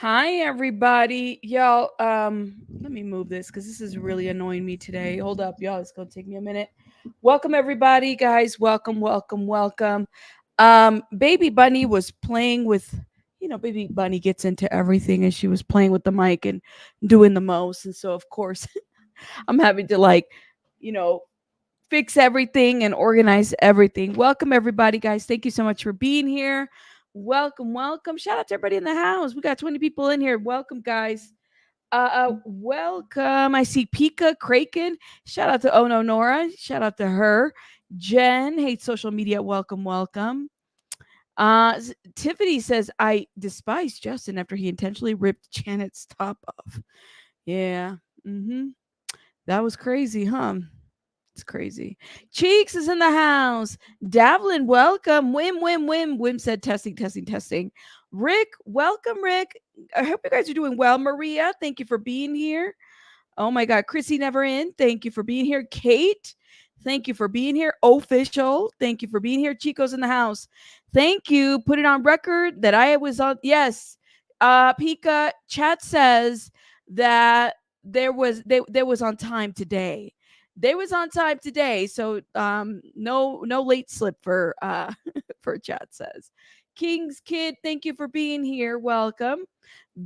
Hi everybody. Y'all, let me move this because this is really annoying me today. Hold up, y'all. It's gonna take me a minute. Welcome everybody, guys. Welcome. Baby Bunny was playing with Baby Bunny gets into everything and she was playing with the mic and doing the most. And so of course I'm having to you know, fix everything and organize everything. Welcome everybody, guys. Thank you so much for being here. Welcome. Shout out to everybody in the house. We got 20 people in here. Welcome, guys. Welcome. I see Pika Kraken. Shout out to Ono Nora. Shout out to her. Jen hates social media. Welcome. Tiffany says I despise Justin after he intentionally ripped Janet's top off. Yeah. Mm-hmm. That was crazy, huh? It's crazy. Cheeks is in the house. Davlin, welcome. Wim said testing. Rick, welcome, Rick. I hope you guys are doing well. Maria, thank you for being here. Oh my God. Chrissy Never In, thank you for being here. Kate, thank you for being here. Official, thank you for being here. Chico's in the house. Thank you. Put it on record that I was on. Yes. Pika, chat says that there was on time today. They was on time today, so no late slip for for chat says. King's Kid, thank you for being here. Welcome.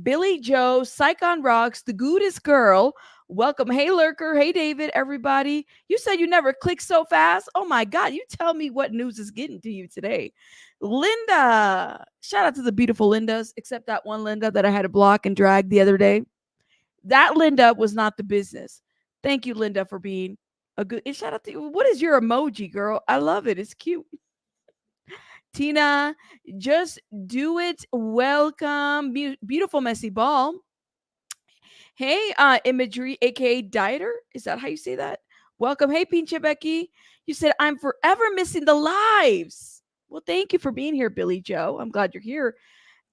Billy Joe, Psychon Rocks, the goodest girl. Welcome. Hey, Lurker. Hey, David, everybody. You said you never clicked so fast. Oh, my God. You tell me what news is getting to you today. Linda. Shout out to the beautiful Lindas, except that one Linda that I had to block and drag the other day. That Linda was not the business. Thank you, Linda, for being a good. And shout out to you. What is your emoji, girl? I love it. It's cute. Tina, just do it. Welcome. Beautiful messy ball. Hey, imagery, aka Dieter. Is that how you say that? Welcome. Hey, Pinche Becky. You said I'm forever missing the lives. Well, thank you for being here, Billy Joe. I'm glad you're here.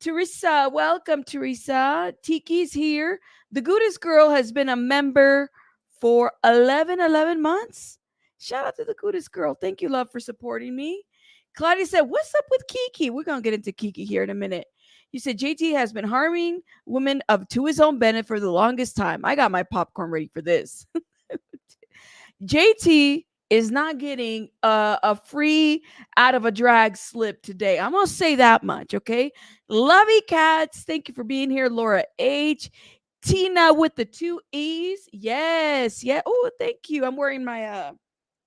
Teresa, welcome, Teresa. Tiki's here. The Goodest Girl has been a member for 11 months. Shout out to the Goodest Girl. Thank you, love, for supporting me. Claudia said, what's up with Keke? We're going to get into Keke here in a minute. You said JT has been harming women of to his own benefit for the longest time. I got my popcorn ready for this. JT is not getting a free out of a drag slip today. I'm going to say that much, okay? Lovey Cats, thank you for being here. Laura H. Tina with the 2 E's. Yes. Yeah. Oh, thank you. I'm wearing my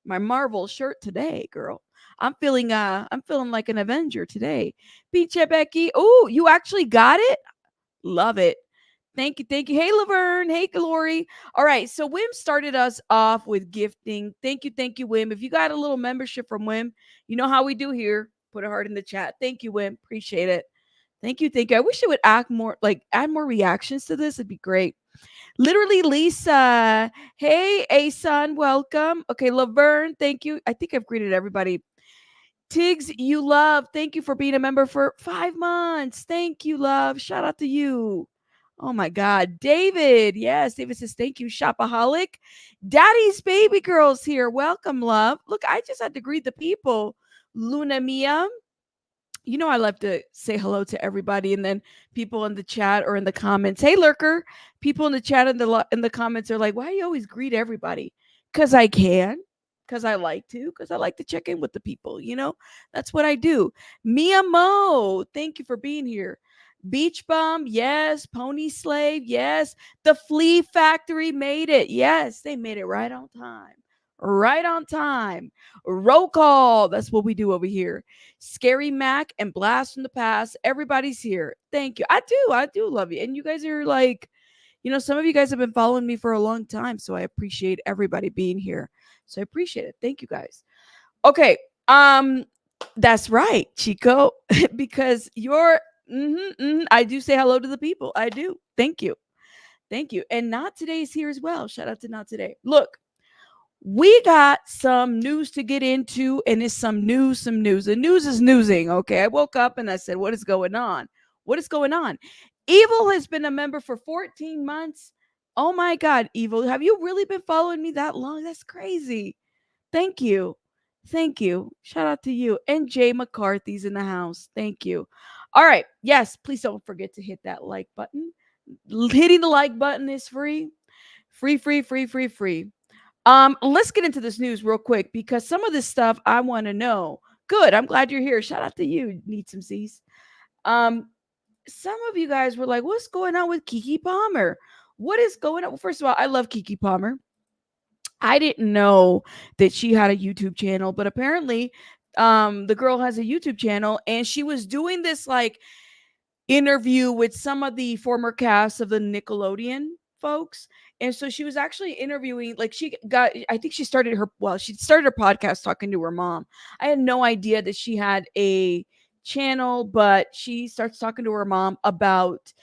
Marvel shirt today, girl. I'm feeling like an Avenger today. Peach Becky. Oh, you actually got it? Love it. Thank you. Hey, Laverne. Hey, Glory. All right. So Wim started us off with gifting. Thank you, Wim. If you got a little membership from Wim, you know how we do here. Put a heart in the chat. Thank you, Wim. Appreciate it. Thank you. I wish it would add more reactions to this. It'd be great. Literally, Lisa. Hey, Asun, welcome. Okay, Laverne, thank you. I think I've greeted everybody. Tiggs, you love. Thank you for being a member for 5 months. Thank you, love. Shout out to you. Oh my God. David. Yes, David says, thank you, Shopaholic. Daddy's baby girl's here. Welcome, love. Look, I just had to greet the people. Luna Mia. You know, I love to say hello to everybody, and then people in the chat or in the comments. Hey, Lurker. People in the chat and in the comments are like, why do you always greet everybody? Because I can. Because I like to. Because I like to check in with the people. You know, that's what I do. Mia Mo, thank you for being here. Beach Bum, yes. Pony Slave, yes. The Flea Factory made it. Yes, they made it right on time. Right on time. Roll call. That's what we do over here. Scary Mac and Blast from the Past. Everybody's here. Thank you. I do love you. And you guys are like, some of you guys have been following me for a long time. So I appreciate everybody being here. So I appreciate it. Thank you guys. Okay. That's right, Chico. Because you're I do say hello to the people. I do. Thank you. Thank you. And Not Today's here as well. Shout out to Not Today. Look, we got some news to get into, and it's some news. The news is newsing. Okay. I woke up and I said, what is going on? What is going on? Evil has been a member for 14 months. Oh my God, Evil. Have you really been following me that long? That's crazy. Thank you. Thank you. Shout out to you. And Jay McCarthy's in the house. Thank you. All right. Yes, please don't forget to hit that like button. Hitting the like button is free. Free, free, free, free, free. Let's get into this news real quick because some of this stuff I want to know. Good. I'm glad you're here. Shout out to you, Need Some C's. Some of you guys were like, what's going on with Keke Palmer? What is going on? Well, first of all, I love Keke Palmer. I didn't know that she had a YouTube channel, but apparently the girl has a YouTube channel and she was doing this like interview with some of the former cast of the Nickelodeon folks. And so she was actually interviewing, like I think she started her podcast talking to her mom. I had no idea that she had a channel, but she starts talking to her mom about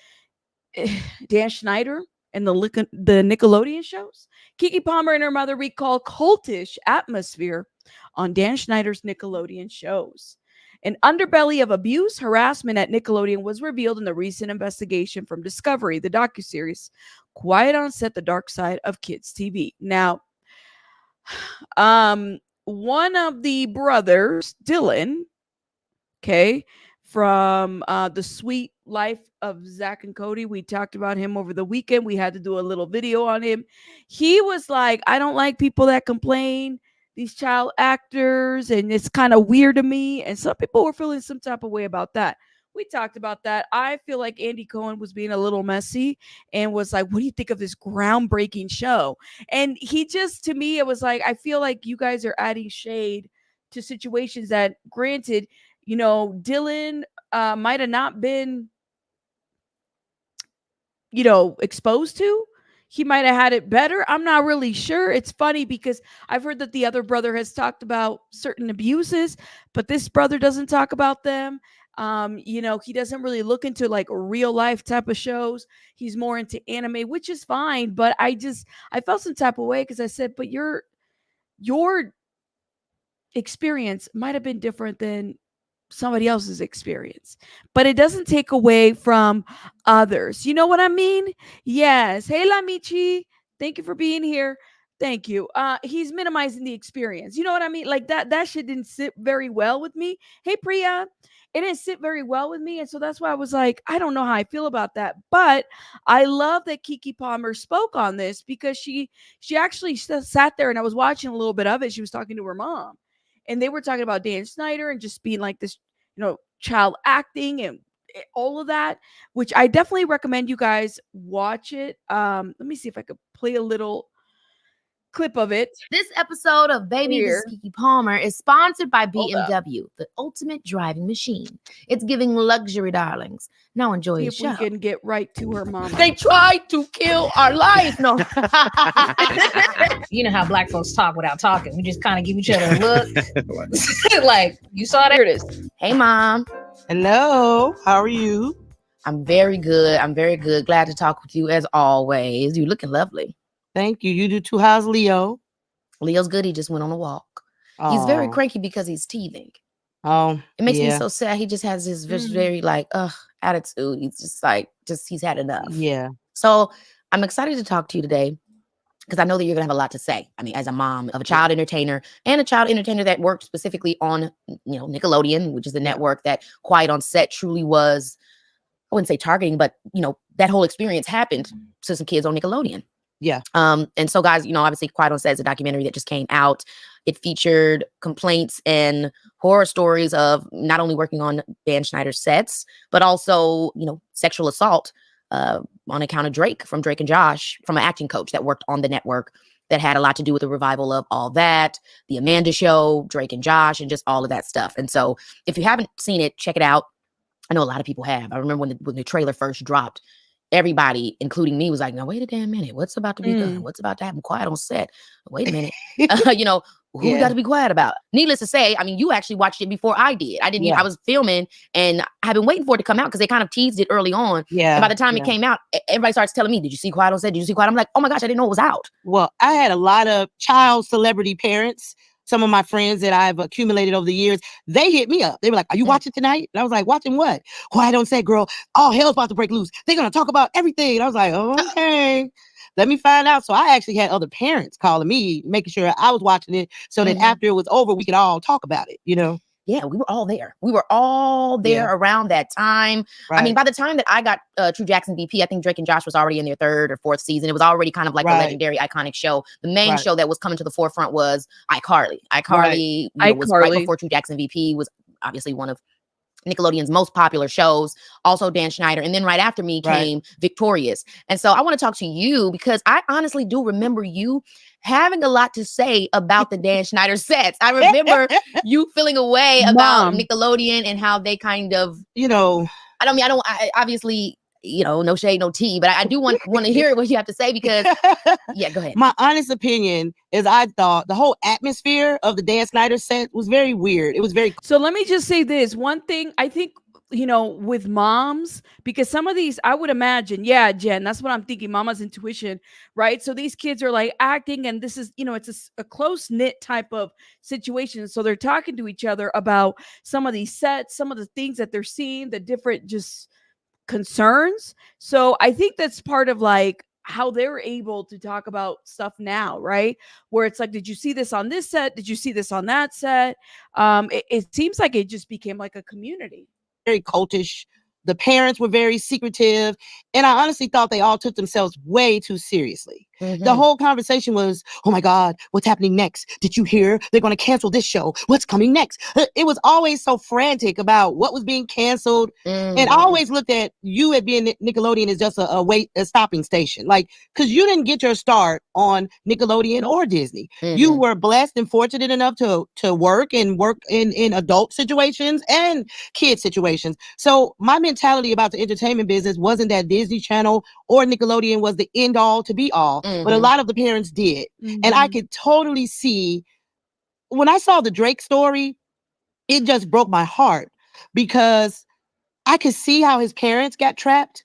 Dan Schneider and the Nickelodeon shows. Keke Palmer and her mother recall cultish atmosphere on Dan Schneider's Nickelodeon shows. An underbelly of abuse, harassment at Nickelodeon was revealed in the recent investigation from Discovery, the docu-series Quiet on Set: The Dark Side of Kids TV. Now, one of the brothers, Dylan, okay, from The Sweet Life of Zach and Cody. We talked about him over the weekend. We had to do a little video on him. He was like, I don't like people that complain, these child actors, and it's kind of weird to me. And some people were feeling some type of way about that. We talked about that. I feel like Andy Cohen was being a little messy and was like, what do you think of this groundbreaking show? And he just, to me, it was like, I feel like you guys are adding shade to situations that, granted, you know, Dylan might have not been, you know, exposed to. He might have had it better. I'm not really sure. It's funny because I've heard that the other brother has talked about certain abuses, but this brother doesn't talk about them. You know, he doesn't really look into like real life type of shows. He's more into anime, which is fine. But I felt some type of way because I said, but your experience might have been different than somebody else's experience, but it doesn't take away from others. You know what I mean? Yes. Hey, Lamichi, thank you for being here. Thank you. He's minimizing the experience. You know what I mean? Like that shit didn't sit very well with me. Hey, Priya, it didn't sit very well with me. And so that's why I was like, I don't know how I feel about that. But I love that Keke Palmer spoke on this because she actually sat there and I was watching a little bit of it. She was talking to her mom. And they were talking about Dan Schneider and just being like this, you know, child acting and all of that, which I definitely recommend you guys watch it. Let me see if I could play a little clip of it. This episode of Baby Here. This is Keke Palmer is sponsored by BMW, the ultimate driving machine. It's giving luxury, darlings. Now enjoy the See show. if we can get right to her mama. They tried to kill our life. No. You know how black folks talk without talking. We just kind of give each other a look. Like, you saw that? Here it is. Hey, Mom. Hello. How are you? I'm very good. I'm very good. Glad to talk with you as always. You're looking lovely. Thank you. You do too. How's Leo? Leo's good. He just went on a walk. Oh. He's very cranky because he's teething. Oh, it makes me so sad. He just has this very like attitude. He's just like he's had enough. Yeah. So I'm excited to talk to you today because I know that you're gonna have a lot to say. I mean, as a mom of a child entertainer and a child entertainer that worked specifically on Nickelodeon, which is the network that Quiet on Set truly was. I wouldn't say targeting, but that whole experience happened to some kids on Nickelodeon. Yeah. And so guys, obviously Quiet on Set is a documentary that just came out. It featured complaints and horror stories of not only working on Dan Schneider's sets, but also, sexual assault on account of Drake and Josh, from an acting coach that worked on the network that had a lot to do with the revival of All That, The Amanda Show, Drake and Josh, and just all of that stuff. And so if you haven't seen it, check it out. I know a lot of people have. I remember when the trailer first dropped, everybody, including me, was like, no, wait a damn minute. What's about to be done? What's about to happen? Quiet on Set. Wait a minute. Who we got to be quiet about? Needless to say, I mean, you actually watched it before I did. I didn't. I was filming and I've been waiting for it to come out because they kind of teased it early on. Yeah. And by the time it came out, everybody starts telling me, did you see Quiet on Set? Did you see Quiet? I'm like, oh my gosh, I didn't know it was out. Well, I had a lot of child celebrity parents. Some of my friends that I've accumulated over the years, they hit me up. They were like, are you watching tonight? And I was like, watching what? Quiet on Set, girl. All hell's about to break loose. They're going to talk about everything. And I was like, oh, okay. Let me find out. So I actually had other parents calling me, making sure I was watching it so that after it was over, we could all talk about it, yeah, we were all there. We were all there around that time. Right. I mean, by the time that I got True Jackson VP, I think Drake and Josh was already in their 3rd or 4th season. It was already kind of like a legendary, iconic show. The main show that was coming to the forefront was iCarly. iCarly, you know, was right before True Jackson VP, was obviously one of Nickelodeon's most popular shows, also Dan Schneider. And then right after me came Victorious. And so I want to talk to you because I honestly do remember you having a lot to say about the Dan Schneider sets. I remember you feeling a way about Nickelodeon and how they kind of, you know, I obviously, you know, no shade, no tea, but I do want to hear what you have to say because, yeah, go ahead. My honest opinion is I thought the whole atmosphere of the Dan Schneider set was very weird. It was very. So let me just say this one thing. I think, you know, with moms, because some of these, I would imagine, yeah, Jen, that's what I'm thinking, mama's intuition, right? So these kids are like acting, and this is, you know, it's a close knit type of situation. So they're talking to each other about some of these sets, some of the things that they're seeing, the different just concerns. So I think that's part of like how they're able to talk about stuff now, right? Where it's like, did you see this on this set? Did you see this on that set? It seems like it just became like a community. Very cultish. The parents were very secretive. And I honestly thought they all took themselves way too seriously. The whole conversation was, oh my God, what's happening next? Did you hear? They're going to cancel this show. What's coming next? It was always so frantic about what was being canceled. And I always looked at you at being Nickelodeon as just a stopping station. Like, because you didn't get your start on Nickelodeon or Disney. You were blessed and fortunate enough to work in adult situations and kid situations. So my mentality about the entertainment business wasn't that Disney Channel or Nickelodeon was the end all to be all. But a lot of the parents did. And I could totally see when I saw the Drake story, it just broke my heart because I could see how his parents got trapped.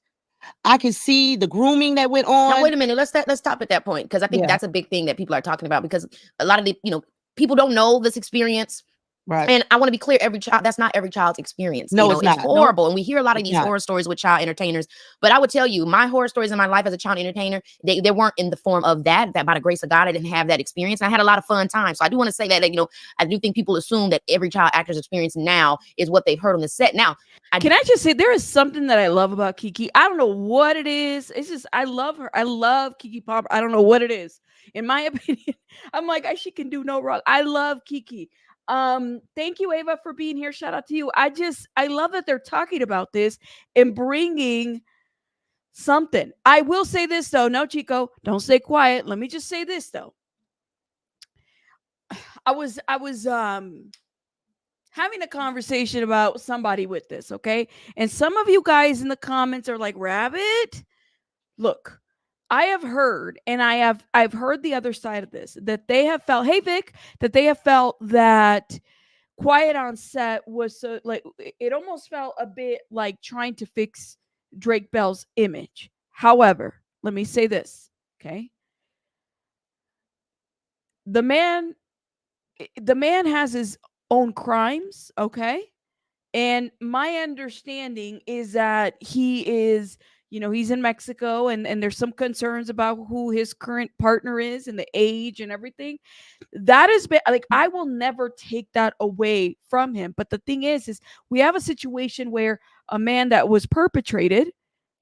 I could see the grooming that went on. Now, wait a minute. Let's stop at that point because I think that's a big thing that people are talking about because a lot of the, you know, people don't know this experience. Right. And I want to be clear, that's not every child's experience. No, you know, it's not. Horrible. And we hear a lot of these horror stories with child entertainers. But I would tell you, my horror stories in my life as a child entertainer, they weren't in the form of that by the grace of God, I didn't have that experience. And I had a lot of fun times. So I do want to say that, you know, I do think people assume that every child actor's experience now is what they've heard on the set. Now, can I just say there is something that I love about Keke? I don't know what it is. It's just, I love her. I love Keke Palmer. I don't know what it is. In my opinion, I'm like, she can do no wrong. I love Keke. Thank you, Ava, for being here. Shout out to you. I love that they're talking about this and bringing something. I will say this though. No, Chico, don't stay quiet. Let me just say this though. I was having a conversation about somebody with this, okay? And some of you guys in the comments are like, Rabbit, look, I have heard, and I've heard the other side of this, that they have felt, hey Vic, that they have felt that Quiet on Set was so like it almost felt a bit like trying to fix Drake Bell's image. However, let me say this, okay? The man has his own crimes, okay? And my understanding is that he is, you know, he's in Mexico and there's some concerns about who his current partner is and the age and everything. That has been like, I will never take that away from him. But the thing is we have a situation where a man that was perpetrated,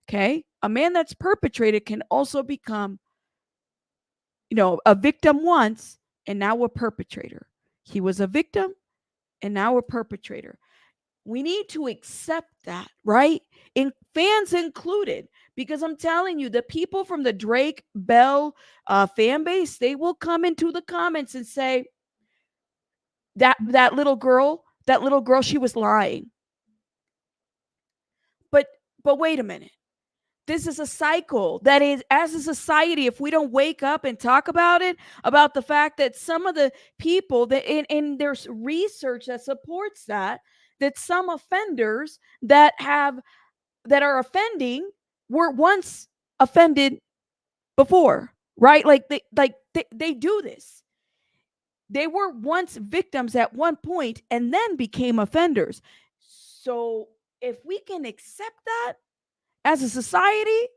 okay, a man that's perpetrated can also become, you know, a victim once and now a perpetrator. He was a victim and now a perpetrator. We need to accept that, right? And fans included, because I'm telling you, the people from the Drake Bell fan base, they will come into the comments and say that little girl, she was lying. But wait a minute. This is a cycle that is, as a society, if we don't wake up and talk about it, about the fact that some of the people that in there's research that supports that some offenders that are offending were once offended before, right? Like they do this. They were once victims at one point and then became offenders. So if we can accept that as a society,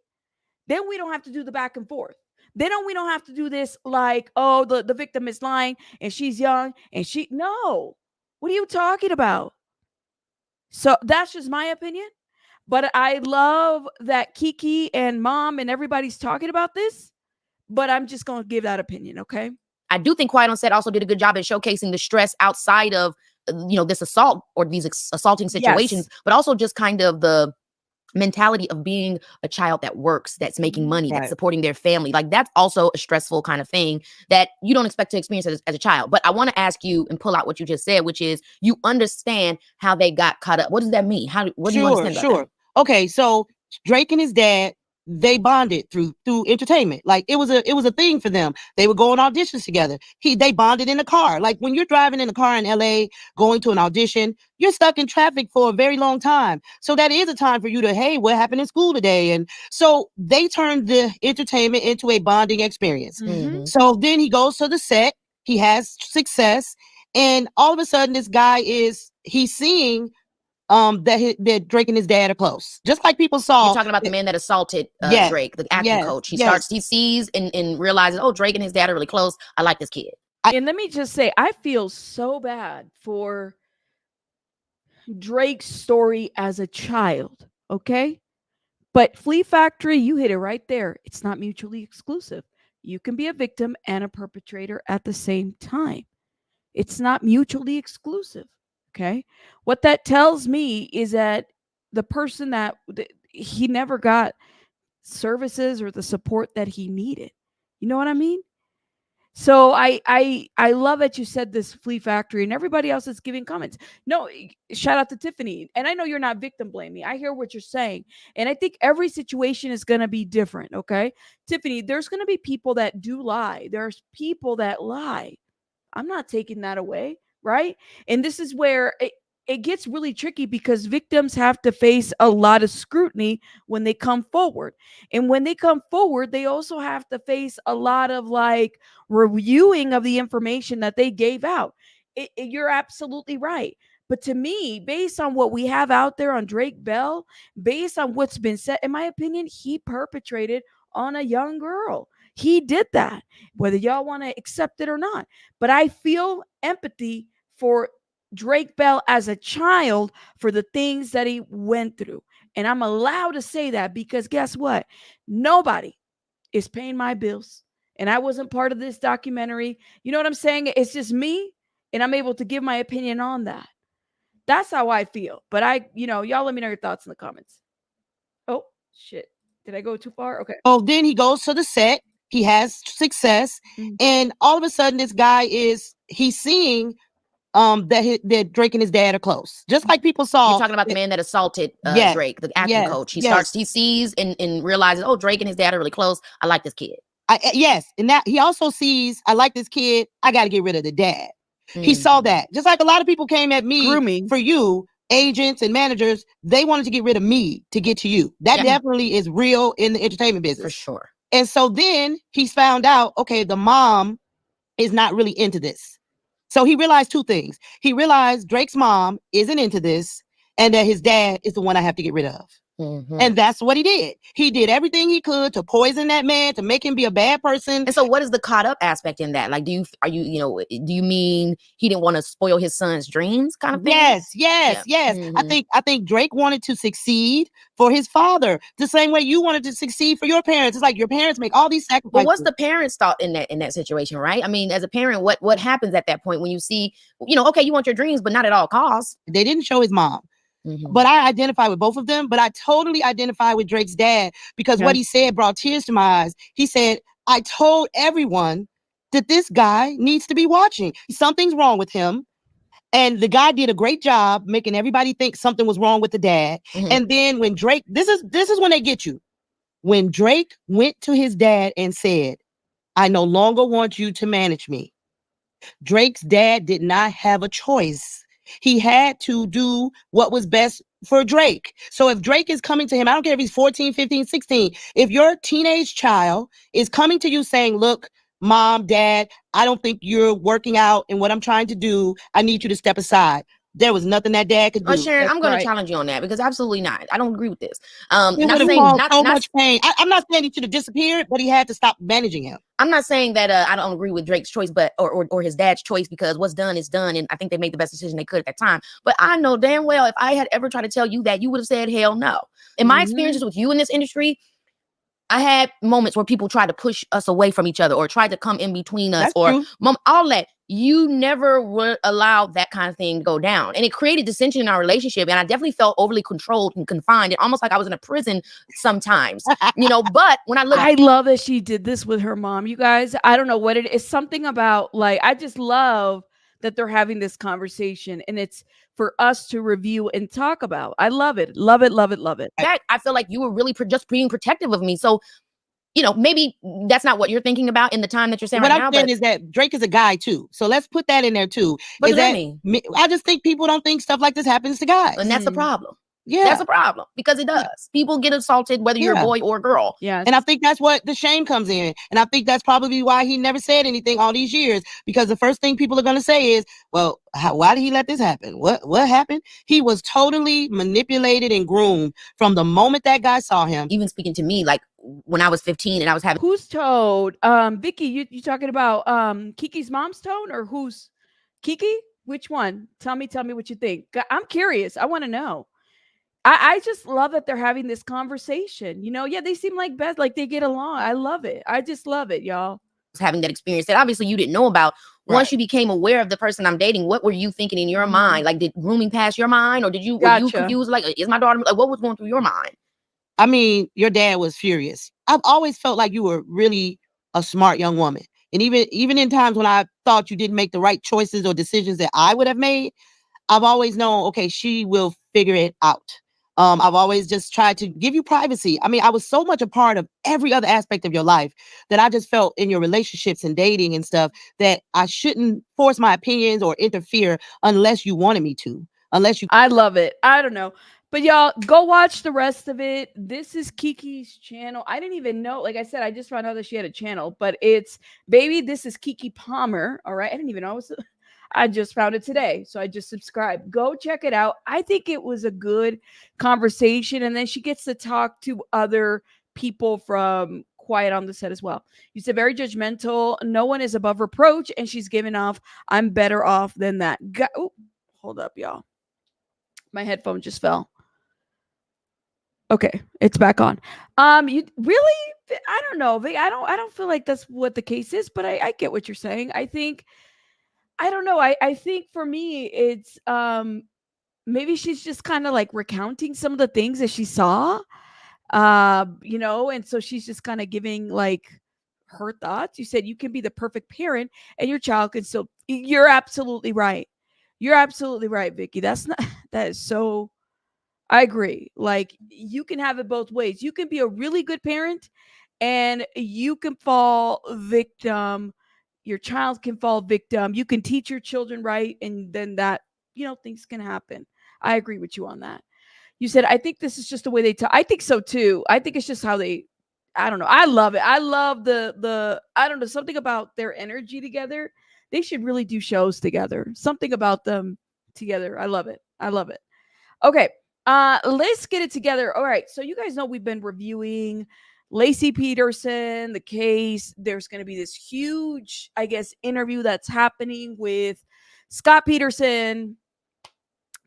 then we don't have to do the back and forth. Then we don't have to do this like, oh, the victim is lying and she's young and no. What are you talking about? So that's just my opinion. But I love that Keke and mom and everybody's talking about this. But I'm just going to give that opinion, okay? I do think Quiet on Set also did a good job at showcasing the stress outside of, this assault or these assaulting situations, but also just kind of the mentality of being a child that works, that's making money, that's supporting their family. Like, that's also a stressful kind of thing that you don't expect to experience as a child. But I want to ask you and pull out what you just said, which is you understand how they got caught up. What does that mean? What do you understand about that? Okay, so Drake and his dad, they bonded through entertainment. Like, it was a thing for them. They would go on auditions together. They bonded in the car. Like, when you're driving in a car in LA going to an audition, you're stuck in traffic for a very long time. So that is a time for you to, hey, what happened in school today? And so they turned the entertainment into a bonding experience. Mhm. So then he goes to the set, he has success, and all of a sudden this guy he's seeing that Drake and his dad are close. Just like people saw. You're talking about the man that assaulted Drake, the acting coach. He sees and realizes, oh, Drake and his dad are really close. I like this kid. And let me just say, I feel so bad for Drake's story as a child, okay? But Flea Factory, you hit it right there. It's not mutually exclusive. You can be a victim and a perpetrator at the same time. It's not mutually exclusive, okay? What that tells me is that the person that he never got services or the support that he needed. You know what I mean? So I love that you said this, Flea Factory, and everybody else is giving comments. No, shout out to Tiffany. And I know you're not victim blaming. I hear what you're saying. And I think every situation is going to be different, okay? Tiffany, there's going to be people that do lie. There's people that lie. I'm not taking that away, right? And this is where it gets really tricky because victims have to face a lot of scrutiny when they come forward. And when they come forward, they also have to face a lot of like reviewing of the information that they gave out. You're absolutely right. But to me, based on what we have out there on Drake Bell, based on what's been said, in my opinion, he perpetrated on a young girl. He did that, whether y'all want to accept it or not. But I feel empathy for Drake Bell as a child for the things that he went through. And I'm allowed to say that because guess what? Nobody is paying my bills. And I wasn't part of this documentary. You know what I'm saying? It's just me, and I'm able to give my opinion on that. That's how I feel. But y'all let me know your thoughts in the comments. Oh, shit. Did I go too far? Okay. Oh, then he goes to the set. He has success. And all of a sudden this guy he's seeing that Drake and his dad are close. Just like people saw. You're talking about the man that assaulted Drake, the acting coach. He sees and realizes, oh, Drake and his dad are really close. I like this kid. And that he also sees, I like this kid. I got to get rid of the dad. He saw that. Just like a lot of people came at me grooming for you, agents and managers, they wanted to get rid of me to get to you. That definitely is real in the entertainment business. For sure. And so then he's found out, okay, the mom is not really into this. So he realized two things. He realized Drake's mom isn't into this and that his dad is the one I have to get rid of. And that's what he did. He did everything he could to poison that man, to make him be a bad person. And so what is the caught up aspect in that? Like, do you mean he didn't want to spoil his son's dreams kind of thing? Yes. I think Drake wanted to succeed for his father the same way you wanted to succeed for your parents. It's like your parents make all these sacrifices. But what's the parents' thought in that situation, right? I mean, as a parent, what happens at that point when you see, okay, you want your dreams, but not at all costs? They didn't show his mom. But I identify with both of them, but I totally identify with Drake's dad because what he said brought tears to my eyes. He said, I told everyone that this guy needs to be watching. Something's wrong with him. And the guy did a great job making everybody think something was wrong with the dad. And then when Drake, this is when they get you. When Drake went to his dad and said, I no longer want you to manage me. Drake's dad did not have a choice. He had to do what was best for Drake. So if Drake is coming to him, I don't care if he's 14, 15, 16. If your teenage child is coming to you saying, look, mom, dad, I don't think you're working out in what I'm trying to do. I need you to step aside. there was nothing that dad could do. Sharon, I'm going right. to challenge you on that because absolutely not. I don't agree with this. He Not would have saying caused not, so not much pain. I'm not saying he should have disappeared, but he had to stop managing him. I'm not saying that I don't agree with Drake's choice, but or his dad's choice, because what's done is done, and I think they made the best decision they could at that time. But I know damn well if I had ever tried to tell you that, you would have said hell no. In my experiences with you in this industry, I had moments where people tried to push us away from each other or tried to come in between us. That's or true. all that. You never would allow that kind of thing to go down. And it created dissension in our relationship. And I definitely felt overly controlled and confined, and almost like I was in a prison sometimes, but when I look, I love that she did this with her mom, you guys. I don't know what it is. Something about, like, I just love that they're having this conversation, and it's for us to review and talk about. I love it. Love it, love it, love it. that, I feel like you were really just being protective of me. So, maybe that's not what you're thinking about in the time that you're saying What right I'm now. saying But is that Drake is a guy too. So let's put that in there too. what Is does that that mean? I just think people don't think stuff like this happens to guys. And that's the problem. Yeah. That's a problem, because it does. People get assaulted whether you're a Yeah. boy or a girl. Yes. And I think that's what the shame comes in. And I think that's probably why he never said anything all these years, because the first thing people are going to say is, well, why did he let this happen? What happened? He was totally manipulated and groomed from the moment that guy saw him. Even speaking to me, like when I was 15 and I was having Who's told? Vicky, you talking about Keke's mom's tone, or who's Keke? Which one? Tell me what you think. I'm curious. I want to know. I just love that they're having this conversation. Yeah, they seem like best, like they get along. I love it. I just love it, y'all. having that experience that obviously you didn't know about. Once you became aware of the person I'm dating, what were you thinking in your mind? Like, did grooming pass your mind, or were you confused? Like, is my daughter, like, what was going through your mind? I mean, your dad was furious. I've always felt like you were really a smart young woman. And even in times when I thought you didn't make the right choices or decisions that I would have made, I've always known, okay, she will figure it out. I've always just tried to give you privacy. I mean, I was so much a part of every other aspect of your life that I just felt in your relationships and dating and stuff that I shouldn't force my opinions or interfere unless you wanted me to. I love it. I don't know. But y'all, go watch the rest of it. This is Keke's channel. I didn't even know. Like I said, I just found out that she had a channel. But it's, baby, this is Keke Palmer. All right. I didn't even know. I just found it today. So I just subscribed. Go check it out. I think it was a good conversation. And then she gets to talk to other people from Quiet on the Set as well. You said very judgmental. No one is above reproach. And she's giving off, I'm better off than that. Hold up, y'all. My headphone just fell. Okay, it's back on. You really, I don't know. I don't feel like that's what the case is, but I get what you're saying. I think, I don't know. I think for me, it's maybe she's just kind of like recounting some of the things that she saw, and so she's just kind of giving like her thoughts. You said you can be the perfect parent and your child can still. You're absolutely right. You're absolutely right, Vicky. That is so. I agree. Like, you can have it both ways. You can be a really good parent and you can fall victim. Your child can fall victim. You can teach your children right. And then that, things can happen. I agree with you on that. You said, I think this is just the way they talk. I think so too. I think it's just how they, I don't know. I love it. I love I don't know, something about their energy together. They should really do shows together. Something about them together. I love it. I love it. Okay. Let's get it together. All right. So you guys know we've been reviewing Laci Peterson, the case. There's going to be this huge, I guess, interview that's happening with Scott Peterson.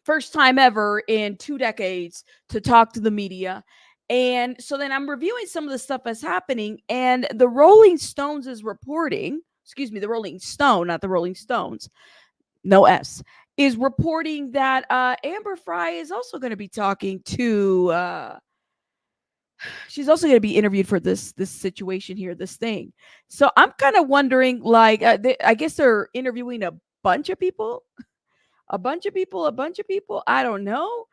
First time ever in 2 decades to talk to the media. And so then I'm reviewing some of the stuff that's happening. And the Rolling Stones is reporting, the Rolling Stone, not the Rolling Stones, no S, is reporting that Amber Frey is also going to be talking to, she's also going to be interviewed for this situation here, this thing. So I'm kind of wondering, like, I guess they're interviewing a bunch of people. I don't know.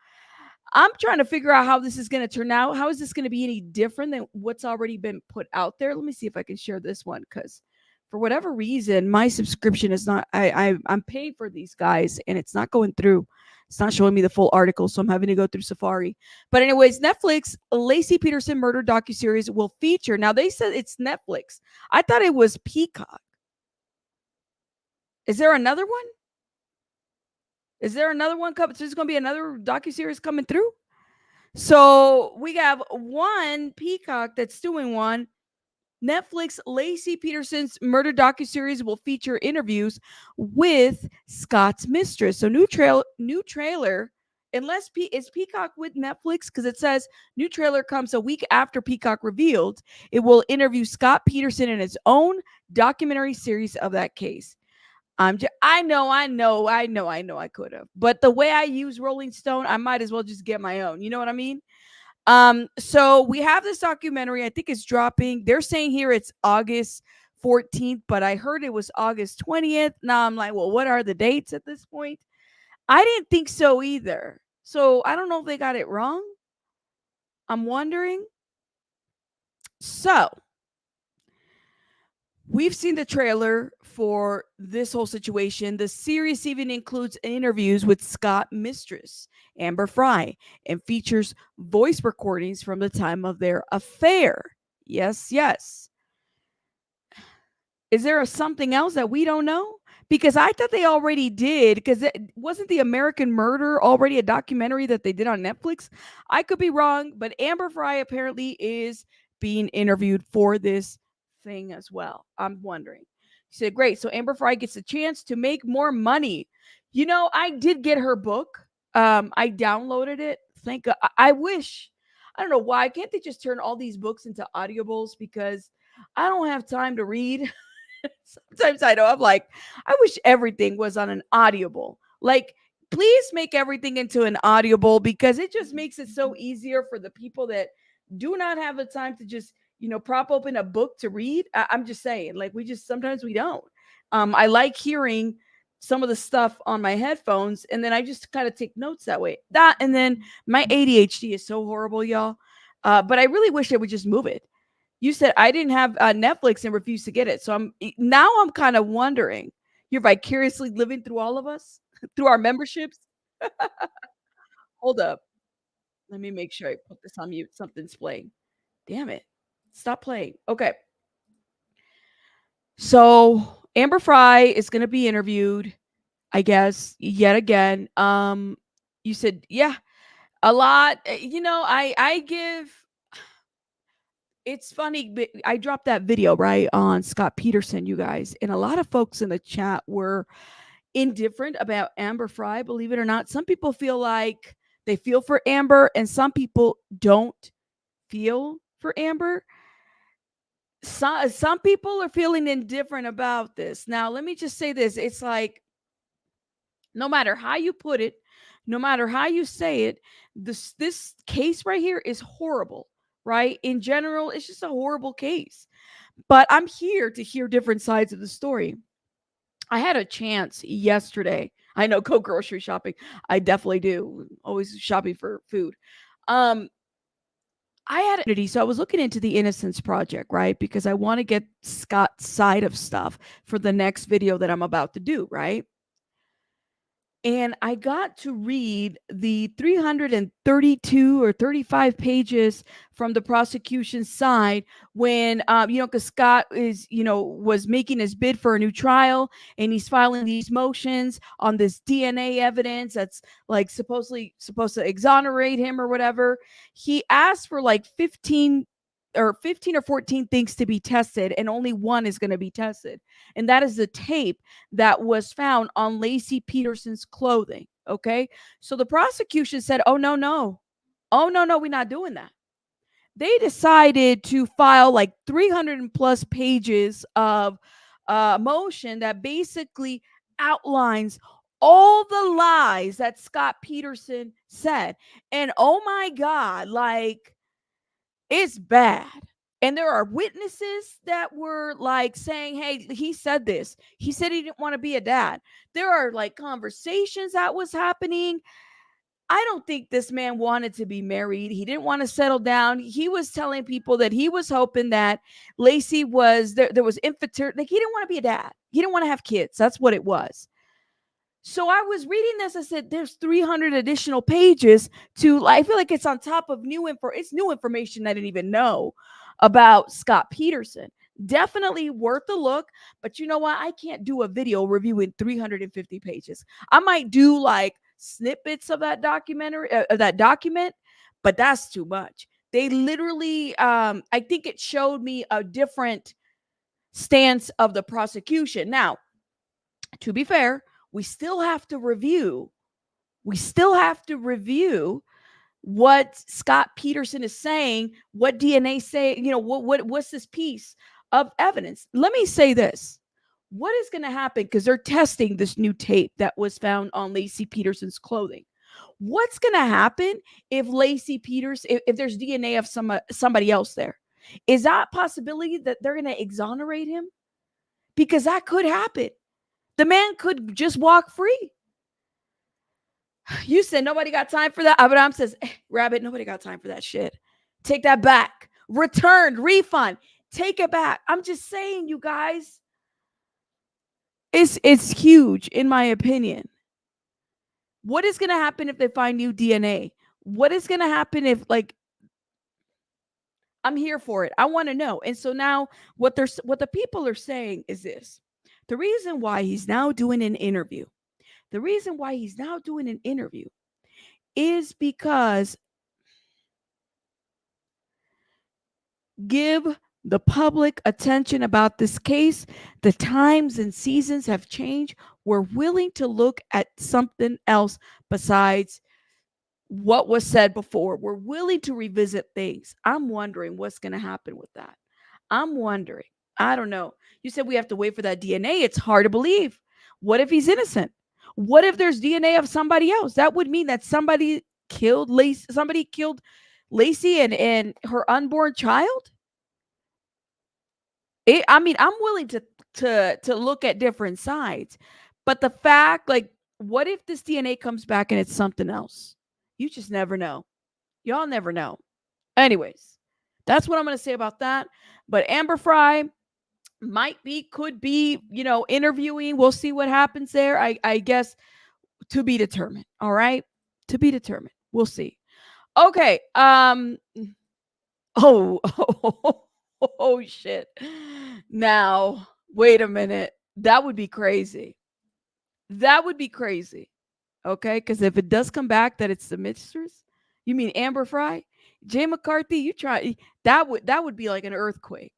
I'm trying to figure out how this is going to turn out. How is this going to be any different than what's already been put out there? Let me see if I can share this one, because for whatever reason, my subscription is not, I'm paying for these guys and it's not going through. It's not showing me the full article, so I'm having to go through Safari. But anyways, Netflix, Laci Peterson murder docu-series will feature. Now, they said it's Netflix. I thought it was Peacock. Is there another one? Is there another one coming? There's going to be another docuseries coming through. So we have one Peacock that's doing one. Netflix Laci Peterson's murder docuseries will feature interviews with Scott's mistress. So new trailer. Unless is Peacock with Netflix, because it says new trailer comes a week after Peacock revealed it will interview Scott Peterson in its own documentary series of that case. I know I could have, but the way I use Rolling Stone, I might as well just get my own. You know what I mean? So we have this documentary. I think it's dropping. They're saying here it's August 14th, but I heard it was August 20th. Now I'm like, well, what are the dates at this point? I didn't think so either. So I don't know if they got it wrong. I'm wondering. So we've seen the trailer for this whole situation. The series even includes interviews with Scott Mistress, Amber Frey, and features voice recordings from the time of their affair. Yes, yes. Is there something else that we don't know? Because I thought they already did, because it wasn't the American Murder already a documentary that they did on Netflix? I could be wrong, but Amber Frey apparently is being interviewed for this thing as well. I'm wondering. She said, great. So Amber Frey gets a chance to make more money. You know, I did get her book. I downloaded it. Thank God. I wish, I don't know why. Can't they just turn all these books into audibles? Because I don't have time to read. Sometimes I know I'm like, I wish everything was on an audible. Like, please make everything into an audible, because it just makes it so easier for the people that do not have the time to just, prop open a book to read. I'm just saying, like, sometimes we don't. I like hearing some of the stuff on my headphones, and then I just kind of take notes that way. And then my ADHD is so horrible, y'all. But I really wish they would just move it. You said I didn't have Netflix and refused to get it. So I'm kind of wondering, you're vicariously living through all of us, through our memberships. Hold up. Let me make sure I put this on mute. Something's playing. Damn it. Stop playing. Okay. So Amber Frey is going to be interviewed, I guess, yet again. You said, yeah, a lot. I give. It's funny, but I dropped that video right on Scott Peterson, you guys, and a lot of folks in the chat were indifferent about Amber Frey. Believe it or not, some people feel like they feel for Amber, and some people don't feel for Amber. Some people are feeling indifferent about this. Now, let me just say this: it's like, no matter how you put it, no matter how you say it, this case right here is horrible. Right? In general, it's just a horrible case. But I'm here to hear different sides of the story. I had a chance yesterday. I know, go grocery shopping. I definitely do. Always shopping for food. I had an opportunity, so I was looking into the Innocence Project, right? Because I want to get Scott's side of stuff for the next video that I'm about to do, right? And I got to read the 332 or 35 pages from the prosecution's side when, because Scott was making his bid for a new trial, and he's filing these motions on this DNA evidence that's like supposedly supposed to exonerate him or whatever. He asked for like 15 or 14 things to be tested, and only one is going to be tested. And that is the tape that was found on Laci Peterson's clothing. Okay. So the prosecution said, oh, no, we're not doing that. They decided to file like 300 plus pages of motion that basically outlines all the lies that Scott Peterson said. And oh my God, like, it's bad. And there are witnesses that were like saying, hey, he said this. He said he didn't want to be a dad. There are like conversations that was happening. I don't think this man wanted to be married. He didn't want to settle down. He was telling people that he was hoping that Laci was there was infertility. Like, he didn't want to be a dad. He didn't want to have kids. That's what it was. So I was reading this. I said, there's 300 additional pages to, I feel like it's on top of new info. It's new information I didn't even know about Scott Peterson. Definitely worth a look. But you know what? I can't do a video reviewing 350 pages. I might do like snippets of that documentary, of that document, but that's too much. They literally, I think it showed me a different stance of the prosecution. Now, to be fair, we still have to review. We still have to review what Scott Peterson is saying, what DNA say, what's this piece of evidence. Let me say this. What is going to happen? Because they're testing this new tape that was found on Laci Peterson's clothing. What's going to happen if Laci Peterson, if there's DNA of somebody else there? Is that a possibility that they're going to exonerate him? Because that could happen. The man could just walk free. You said nobody got time for that. Abraham says, Rabbit, nobody got time for that shit. Take that back. Returned, refund. Take it back. I'm just saying, you guys. It's huge, in my opinion. What is going to happen if they find new DNA? What is going to happen if, like, I'm here for it. I want to know. And so now what the people are saying is this. The reason why he's now doing an interview. The reason why he's now doing an interview is because give the public attention about this case. The times and seasons have changed. We're willing to look at something else besides what was said before. We're willing to revisit things. I'm wondering what's going to happen with that. I'm wondering. I don't know. You said we have to wait for that DNA. It's hard to believe. What if he's innocent? What if there's DNA of somebody else? That would mean that somebody killed Laci. Somebody killed Laci and her unborn child. I mean, I'm willing to look at different sides, but the fact, like, what if this DNA comes back and it's something else? You just never know. Y'all never know. Anyways, that's what I'm going to say about that. But Amber Frey could be, interviewing. We'll see what happens there. I guess to be determined. All right. To be determined. We'll see. Okay. Oh, shit. Now, wait a minute. That would be crazy. That would be crazy. Okay. Because if it does come back that it's the Mistress, you mean Amber Frey? Jay McCarthy, you try. That would be like an earthquake.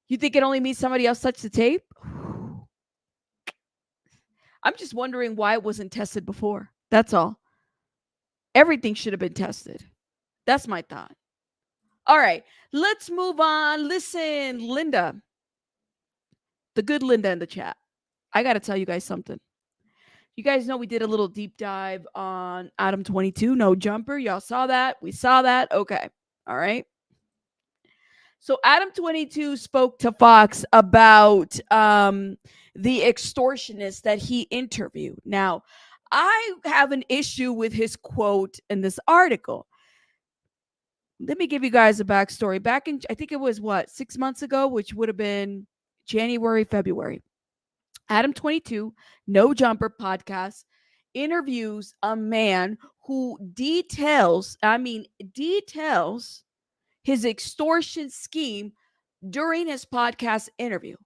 You think it only means somebody else touched the tape? I'm just wondering why it wasn't tested before. That's all. Everything should have been tested. That's my thought. All right, let's move on. Listen, Linda, the good Linda in the chat. I got to tell you guys something. You guys know we did a little deep dive on Adam22, no jumper. Y'all saw that? We saw that. Okay. All right. So Adam22 spoke to Fox about the extortionist that he interviewed. Now, I have an issue with his quote in this article. Let me give you guys a backstory. Back in, I think it was 6 months ago, which would have been January, February. Adam22, No Jumper podcast, interviews a man who details his extortion scheme during his podcast interview.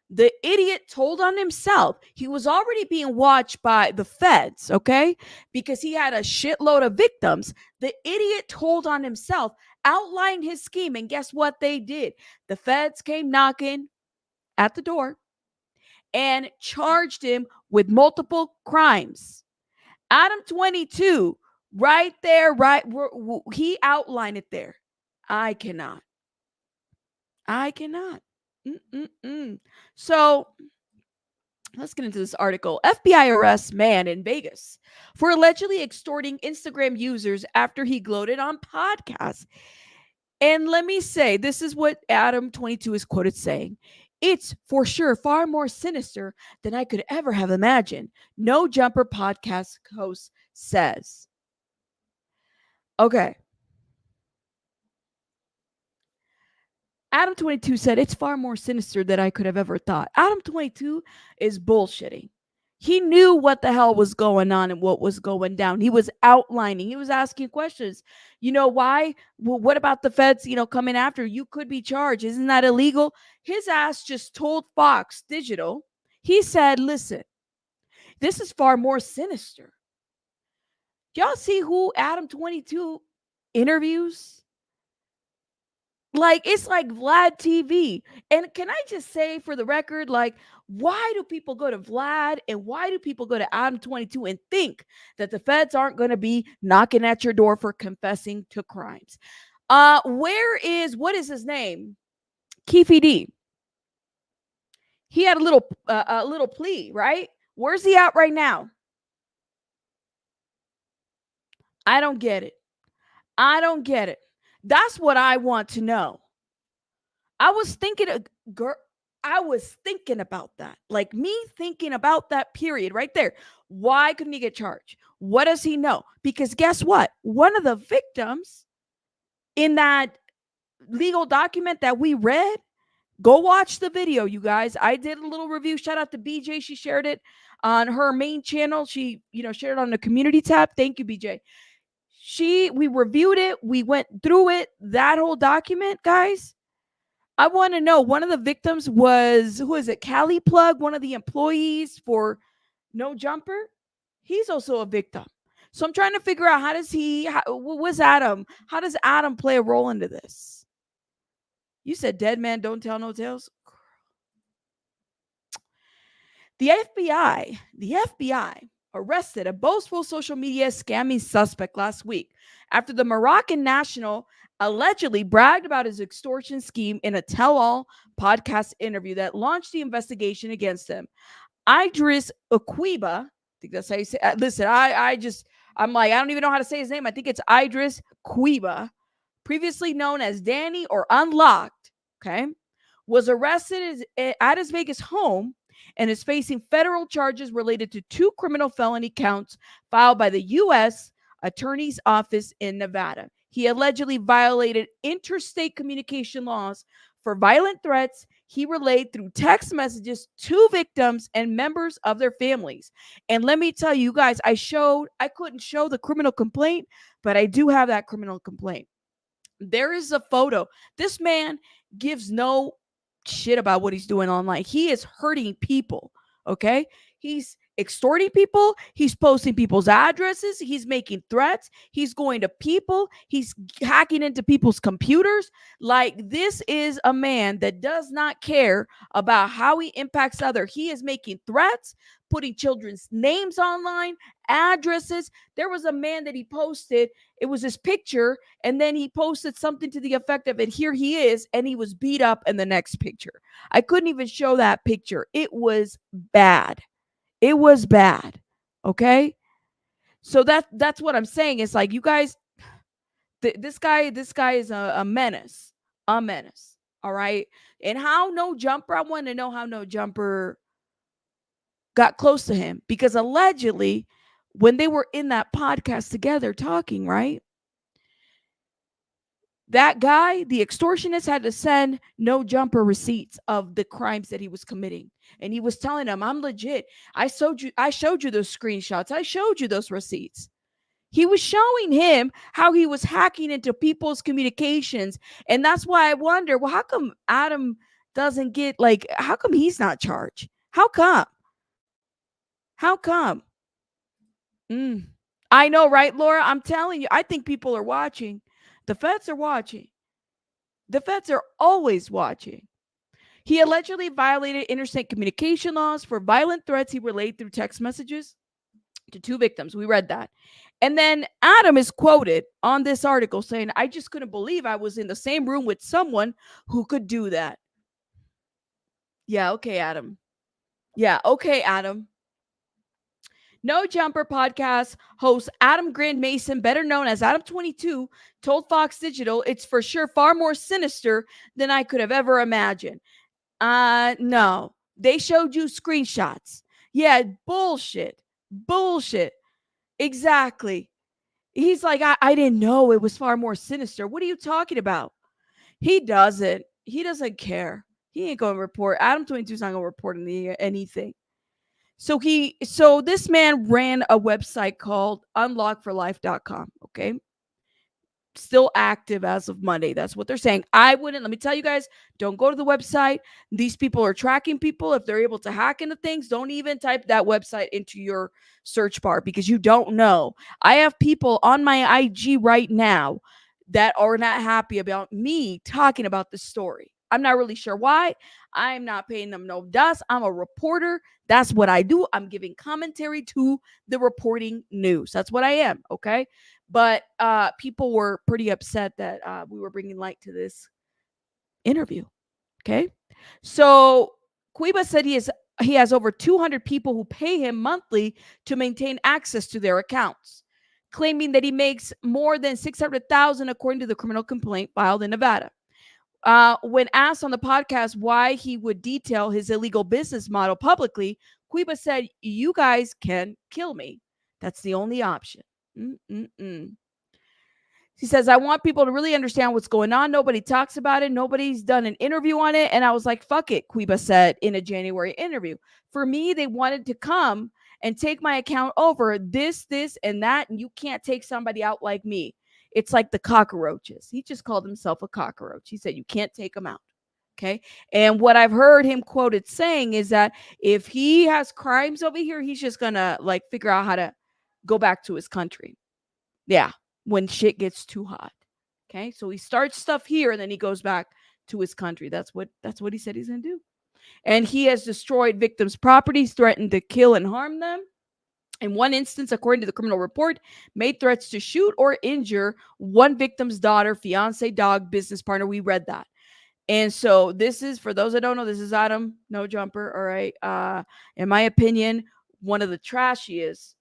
The idiot told on himself. He was already being watched by the feds, okay? Because he had a shitload of victims. The idiot told on himself, outlined his scheme, and guess what they did? The feds came knocking at the door and charged him with multiple crimes. Adam22, right there, he outlined it there. I cannot. So let's get into this article. FBI arrests man in Vegas for allegedly extorting Instagram users after he gloated on podcasts. And let me say, this is what Adam22 is quoted saying. It's for sure far more sinister than I could ever have imagined. No Jumper podcast host says. Okay. Adam22 said it's far more sinister than I could have ever thought. Adam22 is bullshitting. He knew what the hell was going on and what was going down. He was outlining. He was asking questions. You know why? Well, what about the feds, coming after you? Could be charged. Isn't that illegal? His ass just told Fox Digital. He said, listen, this is far more sinister. Y'all see who Adam22 interviews? Like, it's like Vlad TV. And can I just say for the record, like, why do people go to Vlad and why do people go to Adam22 and think that the feds aren't going to be knocking at your door for confessing to crimes? What is his name? Keke D. He had a little plea, right? Where's he at right now? I don't get it. That's what I want to know. I was thinking about that. Like, me thinking about that period right there. Why couldn't he get charged? What does he know? Because guess what? One of the victims in that legal document that we read, go watch the video, you guys. I did a little review. Shout out to BJ. She shared it on her main channel. She, shared it on the community tab. Thank you, BJ. We reviewed it. We went through it. That whole document, guys. I want to know, one of the victims was, who is it? Cali Plug, one of the employees for No Jumper. He's also a victim. So I'm trying to figure out how does Adam play a role into this? You said dead man don't tell no tales. The FBI arrested a boastful social media scamming suspect last week after the Moroccan national allegedly bragged about his extortion scheme in a tell-all podcast interview that launched the investigation against him. Idris Akiba, I think that's how you say it. Listen, I'm like, I don't even know how to say his name. I think it's Idris Akiba, previously known as Danny or Unlocked, okay, was arrested at his Vegas home and is facing federal charges related to 2 criminal felony counts filed by the U.S. Attorney's Office in Nevada. He allegedly violated interstate communication laws for violent threats he relayed through text messages to victims and members of their families. And let me tell you guys, I couldn't show the criminal complaint, but I do have that criminal complaint. There is a photo. This man gives no shit about what he's doing online. He is hurting people, okay? He's extorting people. He's posting people's addresses. He's making threats. He's going to people. He's hacking into people's computers. Like, this is a man that does not care about how he impacts others. He is making threats, putting children's names online, addresses. There was a man that he posted. It was his picture, and then he posted something to the effect of it. Here he is, and he was beat up in the next picture. I couldn't even show that picture. It was bad. It was bad. Okay? So that's what I'm saying. It's like, you guys, this guy is a menace. A menace. All right? And how No Jumper, I want to know how No Jumper got close to him, because allegedly when they were in that podcast together talking, right? That guy, the extortionist, had to send No Jumper receipts of the crimes that he was committing. And he was telling him, I'm legit. I showed you those screenshots. I showed you those receipts. He was showing him how he was hacking into people's communications. And that's why I wonder, well, how come Adam doesn't get, like, how come he's not charged? How come? How come? I know, right, Laura? I'm telling you, I think people are watching. The feds are watching. The feds are always watching. He allegedly violated interstate communication laws for violent threats he relayed through text messages to 2 victims. We read that. And then Adam is quoted on this article saying, I just couldn't believe I was in the same room with someone who could do that. Yeah, okay, Adam. No Jumper podcast host Adam Grand Mason, better known as Adam22, told Fox Digital it's for sure far more sinister than I could have ever imagined. No. They showed you screenshots. Yeah, bullshit. Exactly. He's like, I didn't know it was far more sinister. What are you talking about? He doesn't care. He ain't going to report. Adam22 is not going to report anything. So this man ran a website called unlockforlife.com. Okay. Still active as of Monday. That's what they're saying. I wouldn't, let me tell you guys, don't go to the website. These people are tracking people. If they're able to hack into things, don't even type that website into your search bar because you don't know. I have people on my IG right now that are not happy about me talking about this story. I'm not really sure why. I'm not paying them no dust. I'm a reporter. That's what I do. I'm giving commentary to the reporting news. That's what I am. Okay. But people were pretty upset that we were bringing light to this interview. Okay. So Cuiba said he has over 200 people who pay him monthly to maintain access to their accounts, claiming that he makes more than 600,000 according to the criminal complaint filed in Nevada. When asked on the podcast why he would detail his illegal business model publicly, Cuiba said, "You guys can kill me. That's the only option." Mm-mm-mm. He says, "I want people to really understand what's going on. Nobody talks about it. Nobody's done an interview on it." And I was like, fuck it, Cuiba said in a January interview. For me, they wanted to come and take my account over this, and that. And you can't take somebody out like me. It's like the cockroaches. He just called himself a cockroach. He said, you can't take them out. Okay. And what I've heard him quoted saying is that if he has crimes over here, he's just going to like figure out how to go back to his country. Yeah. When shit gets too hot. Okay. So he starts stuff here and then he goes back to his country. That's what he said he's going to do. And he has destroyed victims' properties, threatened to kill and harm them. In one instance, according to the criminal report, made threats to shoot or injure one victim's daughter, fiance, dog, business partner. We read that. And so this is, for those that don't know, this is Adam No Jumper. All right. In my opinion, one of the trashiest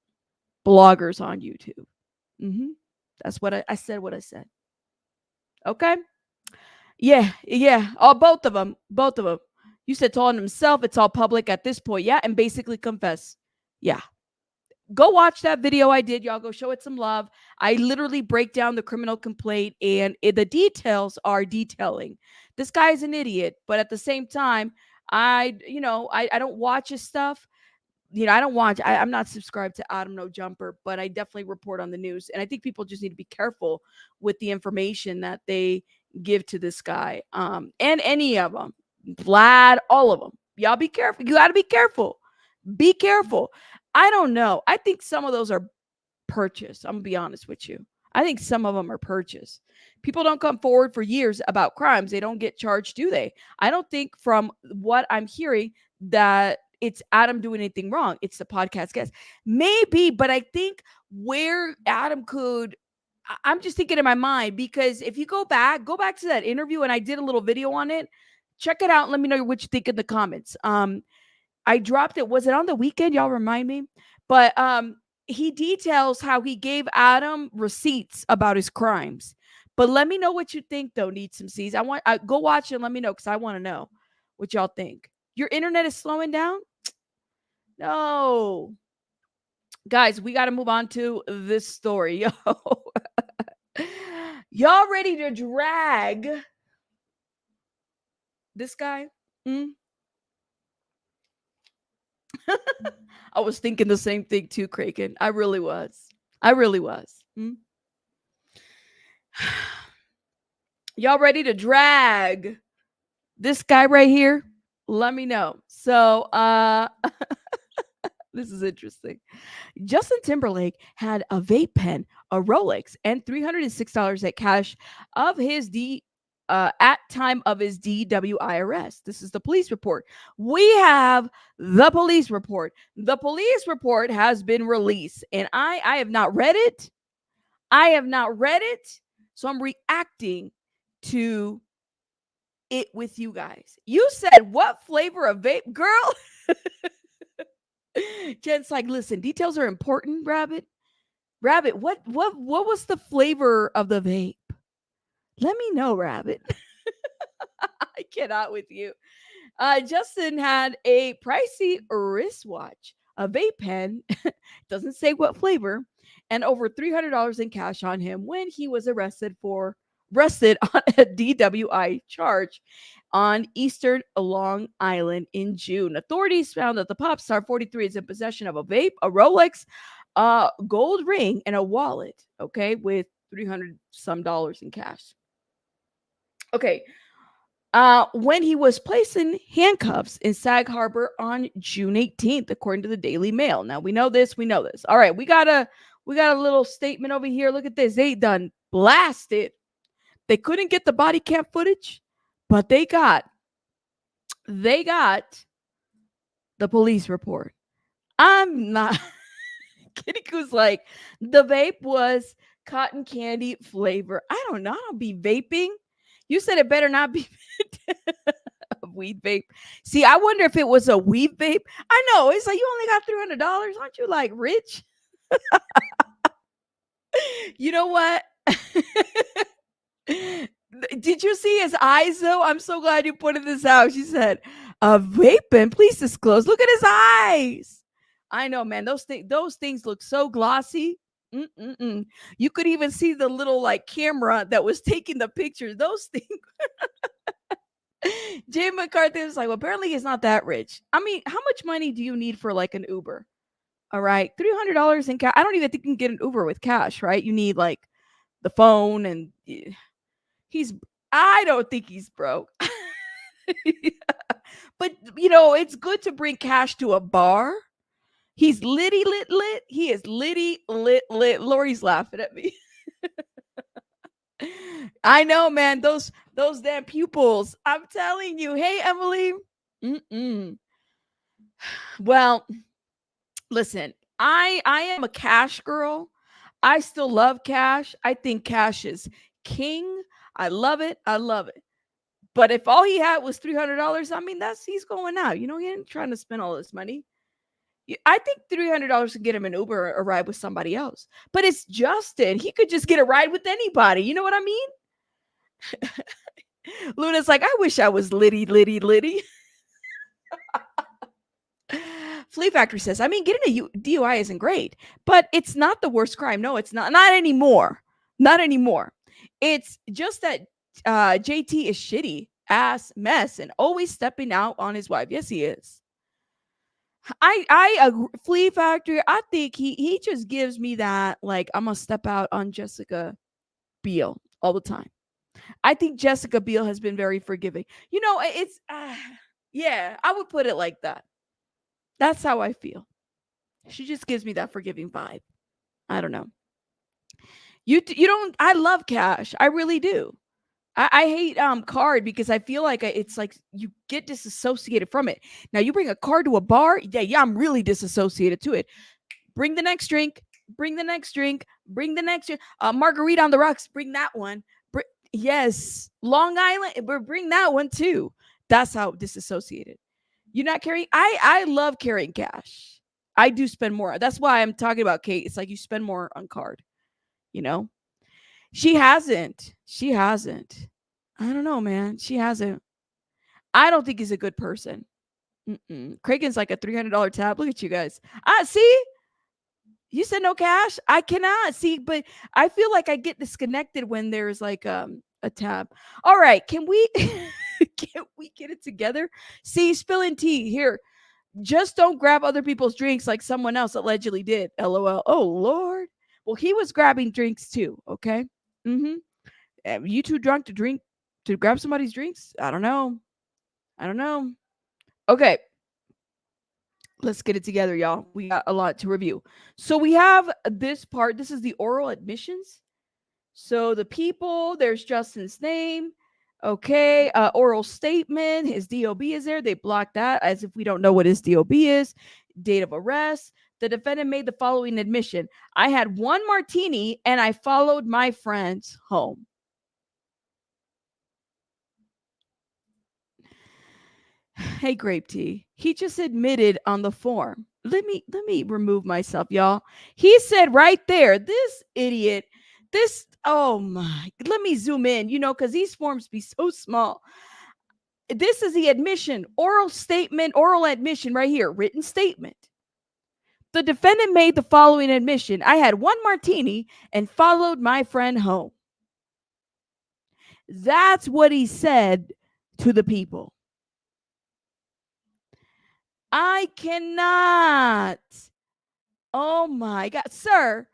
bloggers on YouTube. Mm-hmm. That's what I said. What I said. Okay. Yeah. Oh, both of them. You said told himself it's all public at this point. Yeah. And basically confess. Yeah. Go watch that video I did. Y'all go show it some love. I literally break down the criminal complaint and the details are detailing. This guy is an idiot, but at the same time, I don't watch his stuff. I'm not subscribed to Adam No Jumper, but I definitely report on the news. And I think people just need to be careful with the information that they give to this guy. And any of them, Vlad, all of them. Y'all be careful. You got to be careful. Be careful. I don't know. I think some of those are purchased. I'm going to be honest with you. I think some of them are purchased. People don't come forward for years about crimes. They don't get charged, do they? I don't think from what I'm hearing that it's Adam doing anything wrong. It's the podcast guest. Maybe, but I think where Adam could, I'm just thinking in my mind, because if you go back to that interview, and I did a little video on it. Check it out and let me know what you think in the comments. I dropped it. Was it on the weekend? Y'all remind me. But he details how he gave Adam receipts about his crimes. But let me know what you think, though. Need some C's. Go watch it and let me know, because I want to know what y'all think. Your internet is slowing down? No. Guys, we got to move on to this story. Y'all ready to drag this guy? I was thinking the same thing too, Kraken. I really was. Y'all ready to drag this guy right here? Let me know. So, this is interesting. Justin Timberlake had a vape pen, a Rolex, and $306 at cash of his at time of his DWI arrest. This is the police report. We have the police report. The police report has been released, and I have not read it. So I'm reacting to it with you guys. You said what flavor of vape, girl? Jen's like, listen, details are important, Rabbit. What was the flavor of the vape? Let me know, Rabbit. I cannot with you. Justin had a pricey wristwatch, a vape pen, doesn't say what flavor, and over $300 in cash on him when he was arrested for arrested on a DWI charge on Eastern Long Island in June. Authorities found that the pop star 43 is in possession of a vape, a Rolex, a gold ring, and a wallet, okay, with $300 some in cash. Okay. When he was placed in handcuffs in Sag Harbor on June 18th, according to the Daily Mail. Now we know this. All right, we got a little statement over here. Look at this. They done blasted. They couldn't get the body cam footage, but they got the police report. I'm not kidding. Was like, the vape was cotton candy flavor. I don't know. I don't be vaping. You said it better not be a weed vape. See, I wonder if it was a weed vape. I know. It's like, you only got $300. Aren't you like rich? You know what? Did you see his eyes though? I'm so glad you pointed this out. She said, vaping, please disclose. Look at his eyes. I know, man. Those things look so glossy. Mm-mm-mm. You could even see the little like camera that was taking the pictures. Those things. Jay McCarthy was like, well, apparently he's not that rich. I mean, how much money do you need for like an Uber? All right, $300 in cash. I don't even think you can get an Uber with cash, right? You need like the phone, and I don't think he's broke. But you know, it's good to bring cash to a bar. He's litty lit. He is litty lit. Lori's laughing at me. I know, man. Those damn pupils. I'm telling you. Hey, Emily. Well, listen. I am a cash girl. I still love cash. I think cash is king. I love it. But if all he had was $300, I mean, he's going out. You know, he ain't trying to spend all this money. I think $300 can get him an Uber or a ride with somebody else. But it's Justin. He could just get a ride with anybody. You know what I mean? Luna's like, I wish I was litty. Flea Factory says, I mean, getting a DUI isn't great, but it's not the worst crime. No, it's not. Not anymore. It's just that JT is shitty ass mess and always stepping out on his wife. Yes, he is. I agree. Flea Factory, I think he just gives me that, like, I'm gonna step out on Jessica Biel all the time. I think Jessica Biel has been very forgiving. You know, it's yeah, I would put it like that. That's how I feel. She just gives me that forgiving vibe. I don't know. You don't. I love cash. I really do. I hate card because I feel like it's like you get disassociated from it. Now you bring a card to a bar, yeah, I'm really disassociated to it. Bring the next drink. Margarita on the rocks. Bring that one. Yes, Long Island. Bring that one too. That's how disassociated. You're not carrying. I love carrying cash. I do spend more. That's why I'm talking about Kate. It's like you spend more on card. You know. She hasn't. I don't know, man. She hasn't. I don't think he's a good person. Kragen's like a $300 tab. Look at you guys. See? You said no cash? I cannot. See, but I feel like I get disconnected when there's like a tab. All right. Can we get it together? See, spilling tea here. Just don't grab other people's drinks like someone else allegedly did. LOL. Oh, Lord. Well, he was grabbing drinks too. Okay. You too drunk to grab somebody's drinks? I don't know. Okay. Let's get it together, y'all. We got a lot to review. So we have this part. This is the oral admissions. So the people, there's Justin's name. Okay. Oral statement. His DOB is there. They blocked that as if we don't know what his DOB is. Date of arrest. The defendant made the following admission. I had one martini and I followed my friends home. Hey, Grape Tea. He just admitted on the form. Let me remove myself, y'all. He said right there, this idiot, oh my, let me zoom in, because these forms be so small. This is the admission, oral admission right here, written statement. The defendant made the following admission. I had one martini and followed my friend home. That's what he said to the people. I cannot. Oh my God. Sir,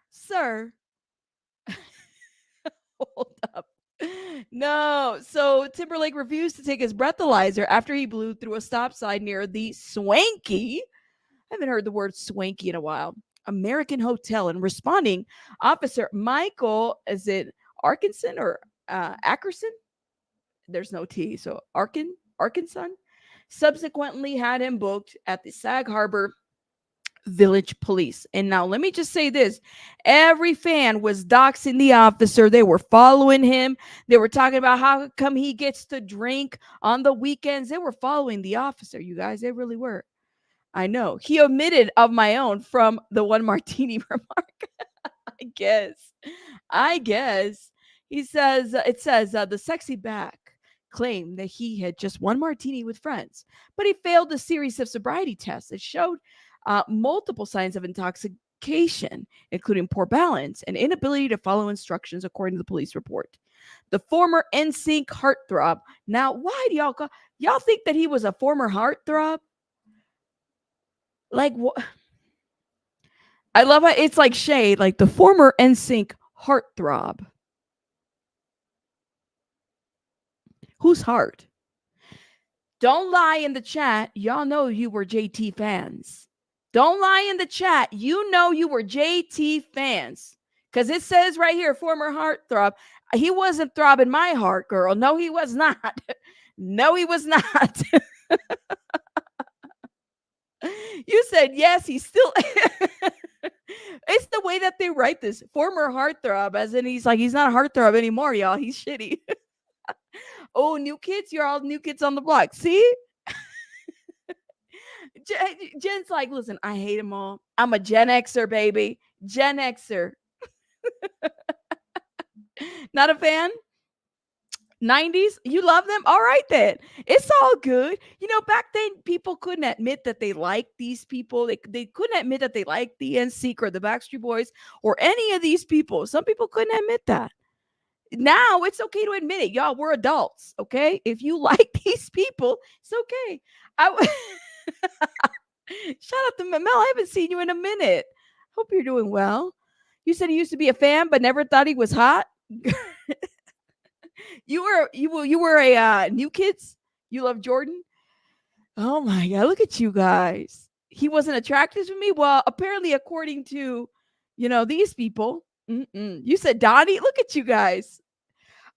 hold up. No. So Timberlake refused to take his breathalyzer after he blew through a stop sign near the swanky, I haven't heard the word swanky in a while, American Hotel. And responding, Officer Michael, is it Arkinson or Ackerson? There's no T. So Arkinson subsequently had him booked at the Sag Harbor Village Police. And now let me just say this. Every fan was doxing the officer. They were following him. They were talking about how come he gets to drink on the weekends. They were following the officer, you guys. They really were. I know. He omitted of my own from the one martini remark. I guess. He says, it says, the sexy back claimed that he had just one martini with friends, but he failed a series of sobriety tests that showed multiple signs of intoxication, including poor balance and inability to follow instructions, according to the police report. The former NSYNC heartthrob. Now, why do y'all think that he was a former heartthrob? Like what? I love how it's like shade, like the former NSYNC heartthrob. Whose heart? Don't lie in the chat. Y'all know you were JT fans. Don't lie in the chat. You know you were JT fans. Because it says right here, former heartthrob. He wasn't throbbing my heart, girl. No, he was not. No, he was not. You said yes, he's still. It's the way that they write this. Former heartthrob, as in he's like, he's not a heartthrob anymore, y'all. He's shitty. Oh, new kids, you're all new kids on the block. See? Jen's like, listen, I hate them all. I'm a Gen Xer, baby. Gen Xer. Not a fan? 90s? You love them? All right, then. It's all good. You know, back then, people couldn't admit that they liked these people. They couldn't admit that they liked the NSYNC or the Backstreet Boys or any of these people. Some people couldn't admit that. Now it's okay to admit it. Y'all, we're adults, okay? If you like these people, it's okay. Shout out to Mel. I haven't seen you in a minute. Hope you're doing well. You said he used to be a fan, but never thought he was hot. You were a New Kids. You love Jordan. Oh my God! Look at you guys. He wasn't attractive to me. Well, apparently, according to these people. You said Donnie. Look at you guys.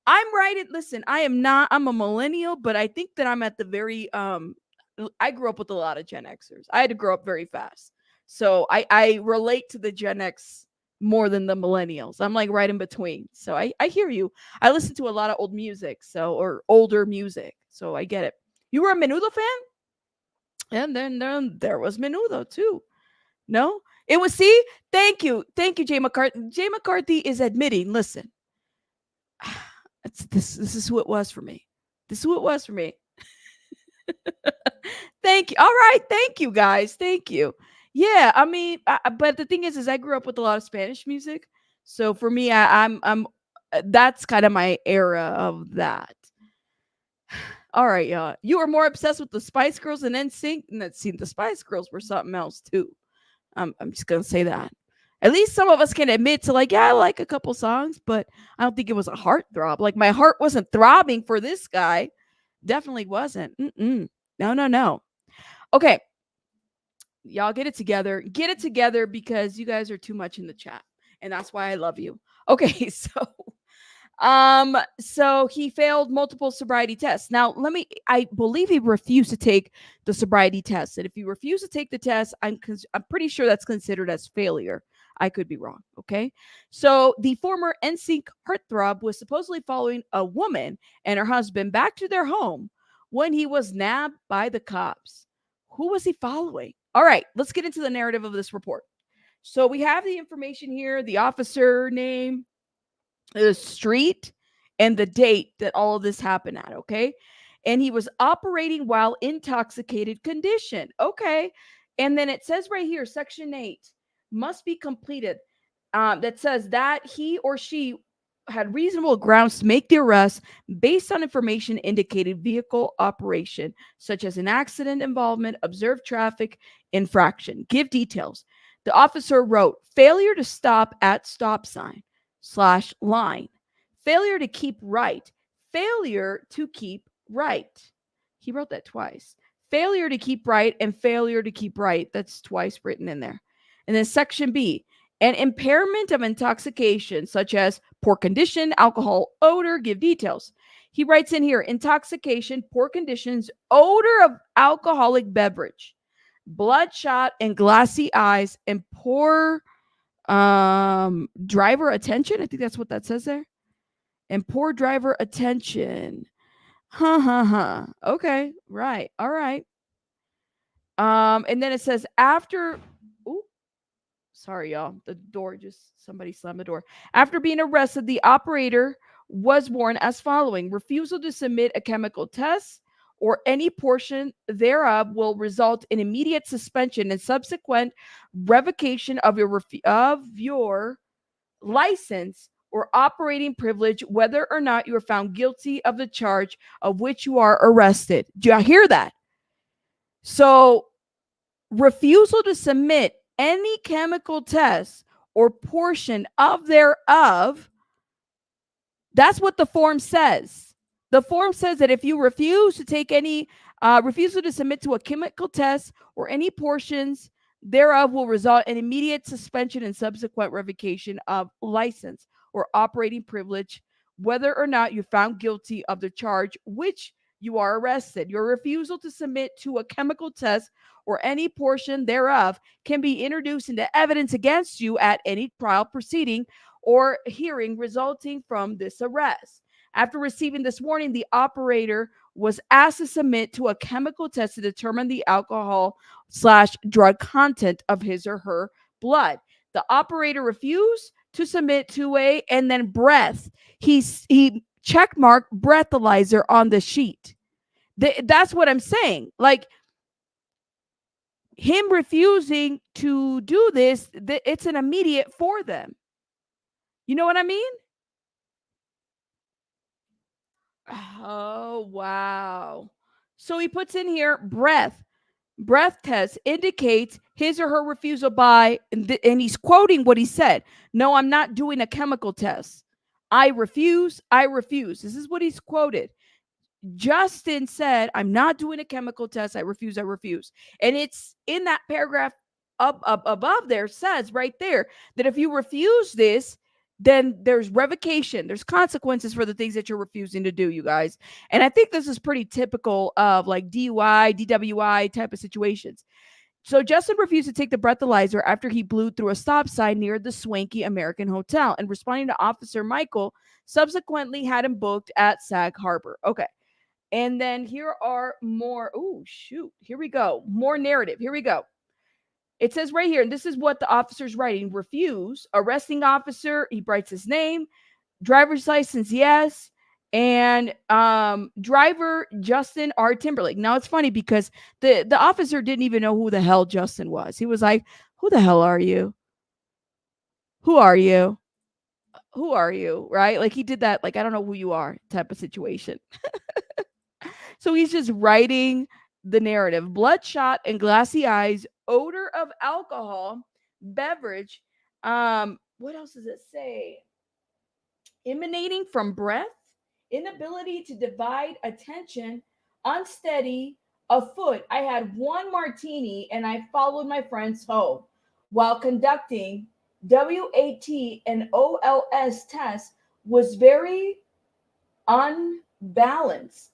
I'm right. Listen, I'm a millennial, but I think that I'm at the very I grew up with a lot of Gen Xers. I had to grow up very fast. So I relate to the Gen X more than the millennials. I'm like right in between. So I hear you. I listen to a lot of old music, or older music. So I get it. You were a Menudo fan? And then there was Menudo too. No? It was, see? Thank you, Jay McCarthy. Jay McCarthy is admitting, listen, this is who it was for me. This is who it was for me. Thank you. All right. Thank you, guys. Thank you. Yeah, I mean, but the thing is I grew up with a lot of Spanish music. So for me, I'm that's kind of my era of that. All right, y'all. You were more obsessed with the Spice Girls and NSYNC, and that seemed the Spice Girls were something else too. I'm just gonna say that. At least some of us can admit to like, yeah, I like a couple songs, but I don't think it was a heartthrob. Like my heart wasn't throbbing for this guy. Definitely wasn't. No. Okay. Y'all get it together. Get it together because you guys are too much in the chat. And that's why I love you. Okay, so he failed multiple sobriety tests. Now, I believe he refused to take the sobriety test. And if you refuse to take the test, I'm pretty sure that's considered as failure. I could be wrong. Okay. So the former NSYNC heartthrob was supposedly following a woman and her husband back to their home when he was nabbed by the cops. Who was he following? All right, let's get into the narrative of this report. So we have the information here, the officer name, the street, and the date that all of this happened at, okay? And he was operating while intoxicated condition, okay? And then it says right here, section 8 must be completed. That says that he or she had reasonable grounds to make the arrest based on information indicated vehicle operation, such as an accident involvement, observed traffic infraction. Give details. The officer wrote, failure to stop at stop sign / line, failure to keep right, failure to keep right. He wrote that twice. Failure to keep right and failure to keep right. That's twice written in there. And then section B, an impairment of intoxication, such as poor condition, alcohol, odor. Give details. He writes in here, intoxication, poor conditions, odor of alcoholic beverage, bloodshot and glassy eyes, and poor driver attention. I think that's what that says there. And poor driver attention. Okay, right. All right. And then it says after. Ooh, sorry, y'all. The door somebody slammed the door. After being arrested, the operator was warned as following: refusal to submit a chemical test or any portion thereof will result in immediate suspension and subsequent revocation of your license or operating privilege, whether or not you are found guilty of the charge of which you are arrested. Do y'all hear that? So, refusal to submit any chemical test or portion of thereof, that's what the form says. The form says that if you refuse to take any, refusal to submit to a chemical test or any portions thereof will result in immediate suspension and subsequent revocation of license or operating privilege, whether or not you're found guilty of the charge which you are arrested. Your refusal to submit to a chemical test or any portion thereof can be introduced into evidence against you at any trial proceeding or hearing resulting from this arrest. After receiving this warning, the operator was asked to submit to a chemical test to determine the alcohol / drug content of his or her blood. The operator refused to submit to and then breath. He checkmarked breathalyzer on the sheet. That's what I'm saying. Like, him refusing to do this, it's an immediate for them. You know what I mean? Oh, wow. So he puts in here breath. Breath test indicates his or her refusal by, and he's quoting what he said. No, I'm not doing a chemical test. I refuse. I refuse. This is what he's quoted. Justin said, I'm not doing a chemical test. I refuse. I refuse. And it's in that paragraph up above there says right there that if you refuse this, then there's revocation. There's consequences for the things that you're refusing to do, you guys. And I think this is pretty typical of like DUI, DWI type of situations. So Justin refused to take the breathalyzer after he blew through a stop sign near the swanky American Hotel, and responding to Officer Michael, subsequently had him booked at Sag Harbor. Okay. And then here are more. Oh, shoot. Here we go. More narrative. Here we go. It says right here, and this is what the officer's writing: refuse, arresting officer, he writes his name, driver's license, yes, and driver Justin R. Timberlake. Now it's funny because the officer didn't even know who the hell Justin was. He was like, who the hell are you? Who are you? Who are you? Right? Like he did that, like, I don't know who you are type of situation. So he's just writing the narrative: bloodshot and glassy eyes, odor of alcohol, beverage. What else does it say? Emanating from breath, inability to divide attention, unsteady, afoot. I had one martini and I followed my friends home while conducting WAT and OLS tests, was very unbalanced,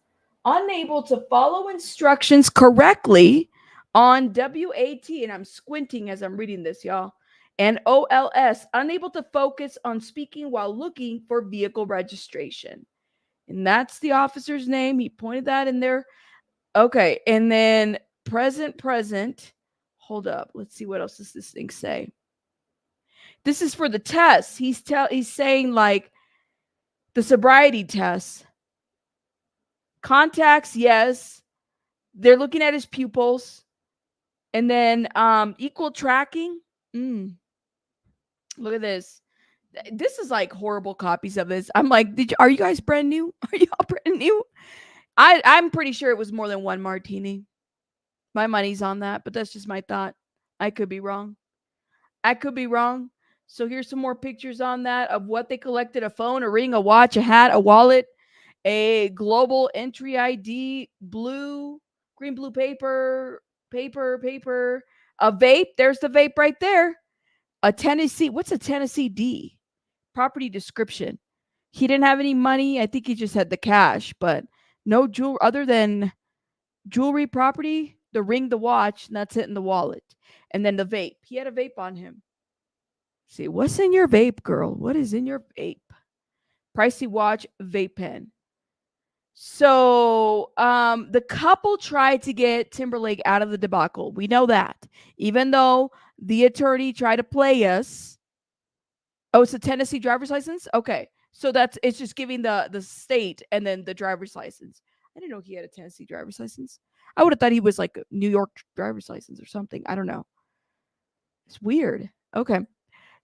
unable to follow instructions correctly on WAT, and I'm squinting as I'm reading this, y'all, and OLS, unable to focus on speaking while looking for vehicle registration. And that's the officer's name. He pointed that in there. Okay, and then present. Hold up. Let's see, what else does this thing say? This is for the test. He's saying like the sobriety test. Contacts, yes. They're looking at his pupils. And then equal tracking. Look at this. This is like horrible copies of this. I'm like, are you guys brand new? Are y'all brand new? I'm pretty sure it was more than one martini. My money's on that, but that's just my thought. I could be wrong. I could be wrong. So here's some more pictures on that of what they collected: a phone, a ring, a watch, a hat, a wallet, a global entry ID, green blue paper, a vape. There's the vape right there. A Tennessee, what's a Tennessee D? Property description. He didn't have any money. I think he just had the cash, but no jewel other than jewelry, property, the ring, the watch, and that's it in the wallet. And then the vape. He had a vape on him. See, what's in your vape, girl? What is in your vape? Pricey watch, vape pen. So the couple tried to get Timberlake out of the debacle. We know that. Even though the attorney tried to play us. Oh, it's a Tennessee driver's license? Okay. So it's just giving the state and then the driver's license. I didn't know he had a Tennessee driver's license. I would have thought he was like a New York driver's license or something. I don't know. It's weird. Okay.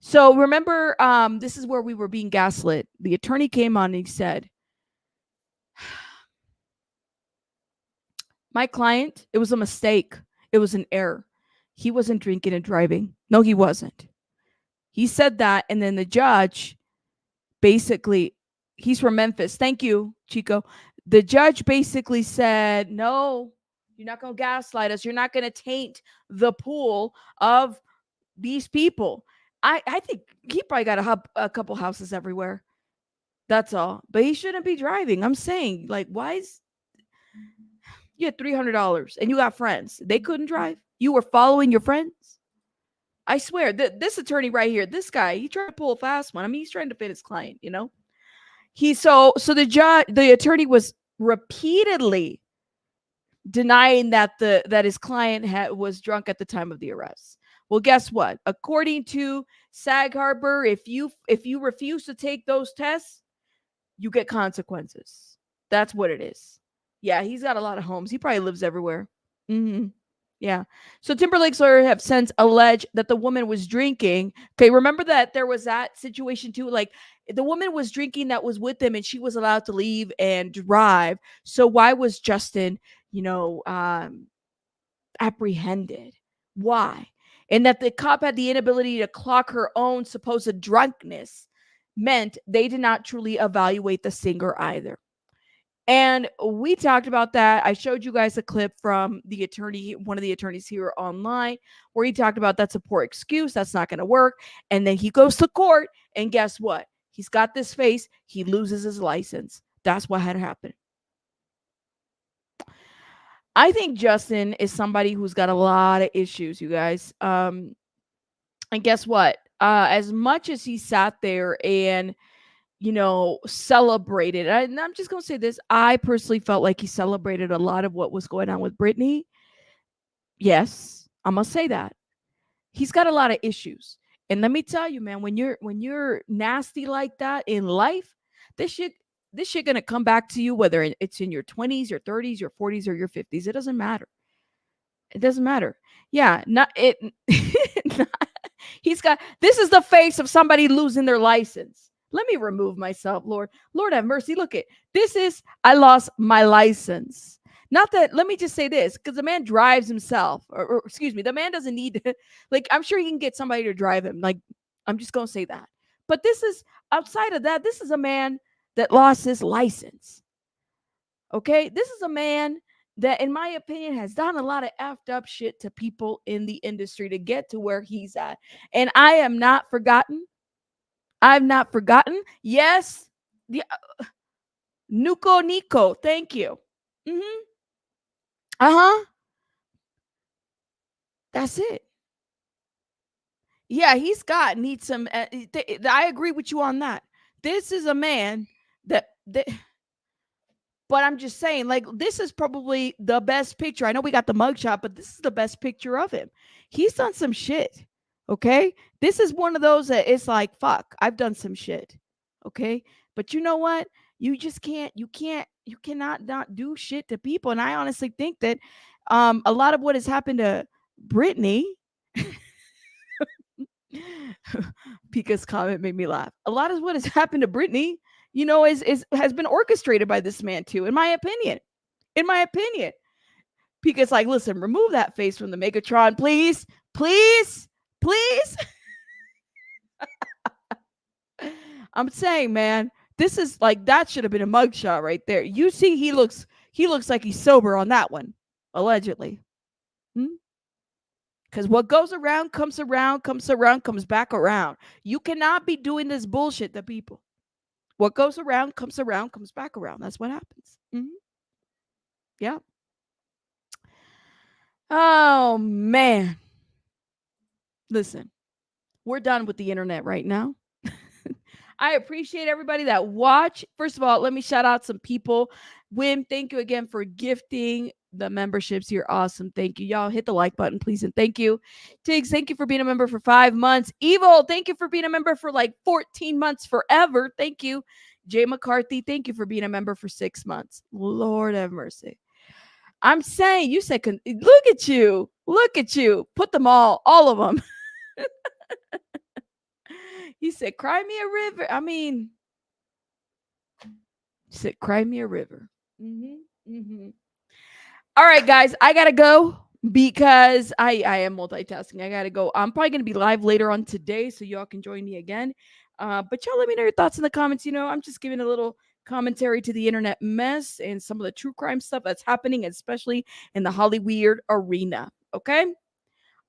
So remember, this is where we were being gaslit. The attorney came on and he said, my client, it was a mistake. It was an error. He wasn't drinking and driving. No, he wasn't. He said that, and then the judge basically, he's from Memphis. Thank you, Chico. The judge basically said, no, you're not going to gaslight us. You're not going to taint the pool of these people. I think he probably got a couple houses everywhere. That's all. But he shouldn't be driving. I'm saying, like, why is you had $300 and you got friends? They couldn't drive. You were following your friends. I swear, this attorney right here, this guy, he tried to pull a fast one. I mean, he's trying to fit his client, you know. So the attorney was repeatedly denying that his client was drunk at the time of the arrest. Well, guess what? According to Sag Harbor, if you refuse to take those tests, you get consequences. That's what it is. Yeah, he's got a lot of homes. He probably lives everywhere. Yeah. So Timberlake's lawyer have since alleged that the woman was drinking. Okay, remember that there was that situation too. Like the woman was drinking that was with him, and she was allowed to leave and drive. So why was Justin, apprehended? Why? And that the cop had the inability to clock her own supposed drunkenness meant they did not truly evaluate the singer either. And we talked about that. I showed you guys a clip from the attorney, one of the attorneys here online, where he talked about that's a poor excuse. That's not going to work. And then he goes to court, and guess what? He's got this face. He loses his license. That's what had happened. I think Justin is somebody who's got a lot of issues, you guys. And guess what? As much as he sat there and celebrated. And I'm just going to say this. I personally felt like he celebrated a lot of what was going on with Britney. Yes, I'm going to say that. He's got a lot of issues. And let me tell you, man, when you're nasty like that in life, this shit going to come back to you, whether it's in your 20s, your 30s, your 40s, or your 50s. It doesn't matter. It doesn't matter. Yeah, this is the face of somebody losing their license. Let me remove myself, Lord. Lord have mercy. Look at this. I lost my license. Not that, let me just say this, because the man drives himself, or excuse me, the man doesn't need to, like, I'm sure he can get somebody to drive him. Like, I'm just going to say that. But this is, outside of that, this is a man that lost his license. Okay? This is a man that, in my opinion, has done a lot of effed up shit to people in the industry to get to where he's at. And I am not forgotten. I've not forgotten. Yes. The Nico. Thank you. That's it. Yeah, needs some. I agree with you on that. This is a man that. But I'm just saying, like, this is probably the best picture. I know we got the mugshot, but this is the best picture of him. He's done some shit. Okay. This is one of those that it's like, fuck, I've done some shit. Okay. But you know what? You just can't, you cannot not do shit to people. And I honestly think that a lot of what has happened to Britney Pika's comment made me laugh. A lot of what has happened to Britney, has been orchestrated by this man too, in my opinion. In my opinion. Pika's like, listen, remove that face from the Megatron, please. Please. Please. I'm saying, man, this is like, that should have been a mugshot right there. You see, he looks like he's sober on that one, allegedly. Because what goes around, comes back around. You cannot be doing this bullshit to people. What goes around, comes back around. That's what happens. Yeah. Oh, man. Listen, we're done with the internet right now. I appreciate everybody that watch. First of all, let me shout out some people. Wim, thank you again for gifting the memberships. You're awesome. Thank you. Y'all hit the like button, please. And thank you. Tiggs, thank you for being a member for 5 months. Evil, thank you for being a member for like 14 months forever. Thank you. Jay McCarthy, thank you for being a member for 6 months. Lord have mercy. I'm saying, you said, look at you. Look at you. Put them all of them. He said, cry me a river. I mean, he said, cry me a river. All right, guys, I got to go because I am multitasking. I got to go. I'm probably going to be live later on today, so y'all can join me again. But y'all let me know your thoughts in the comments. I'm just giving a little commentary to the internet mess and some of the true crime stuff that's happening, especially in the Hollywood arena. Okay?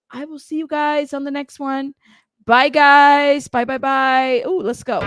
I will see you guys on the next one. Bye, guys. Bye, bye, bye. Oh, let's go.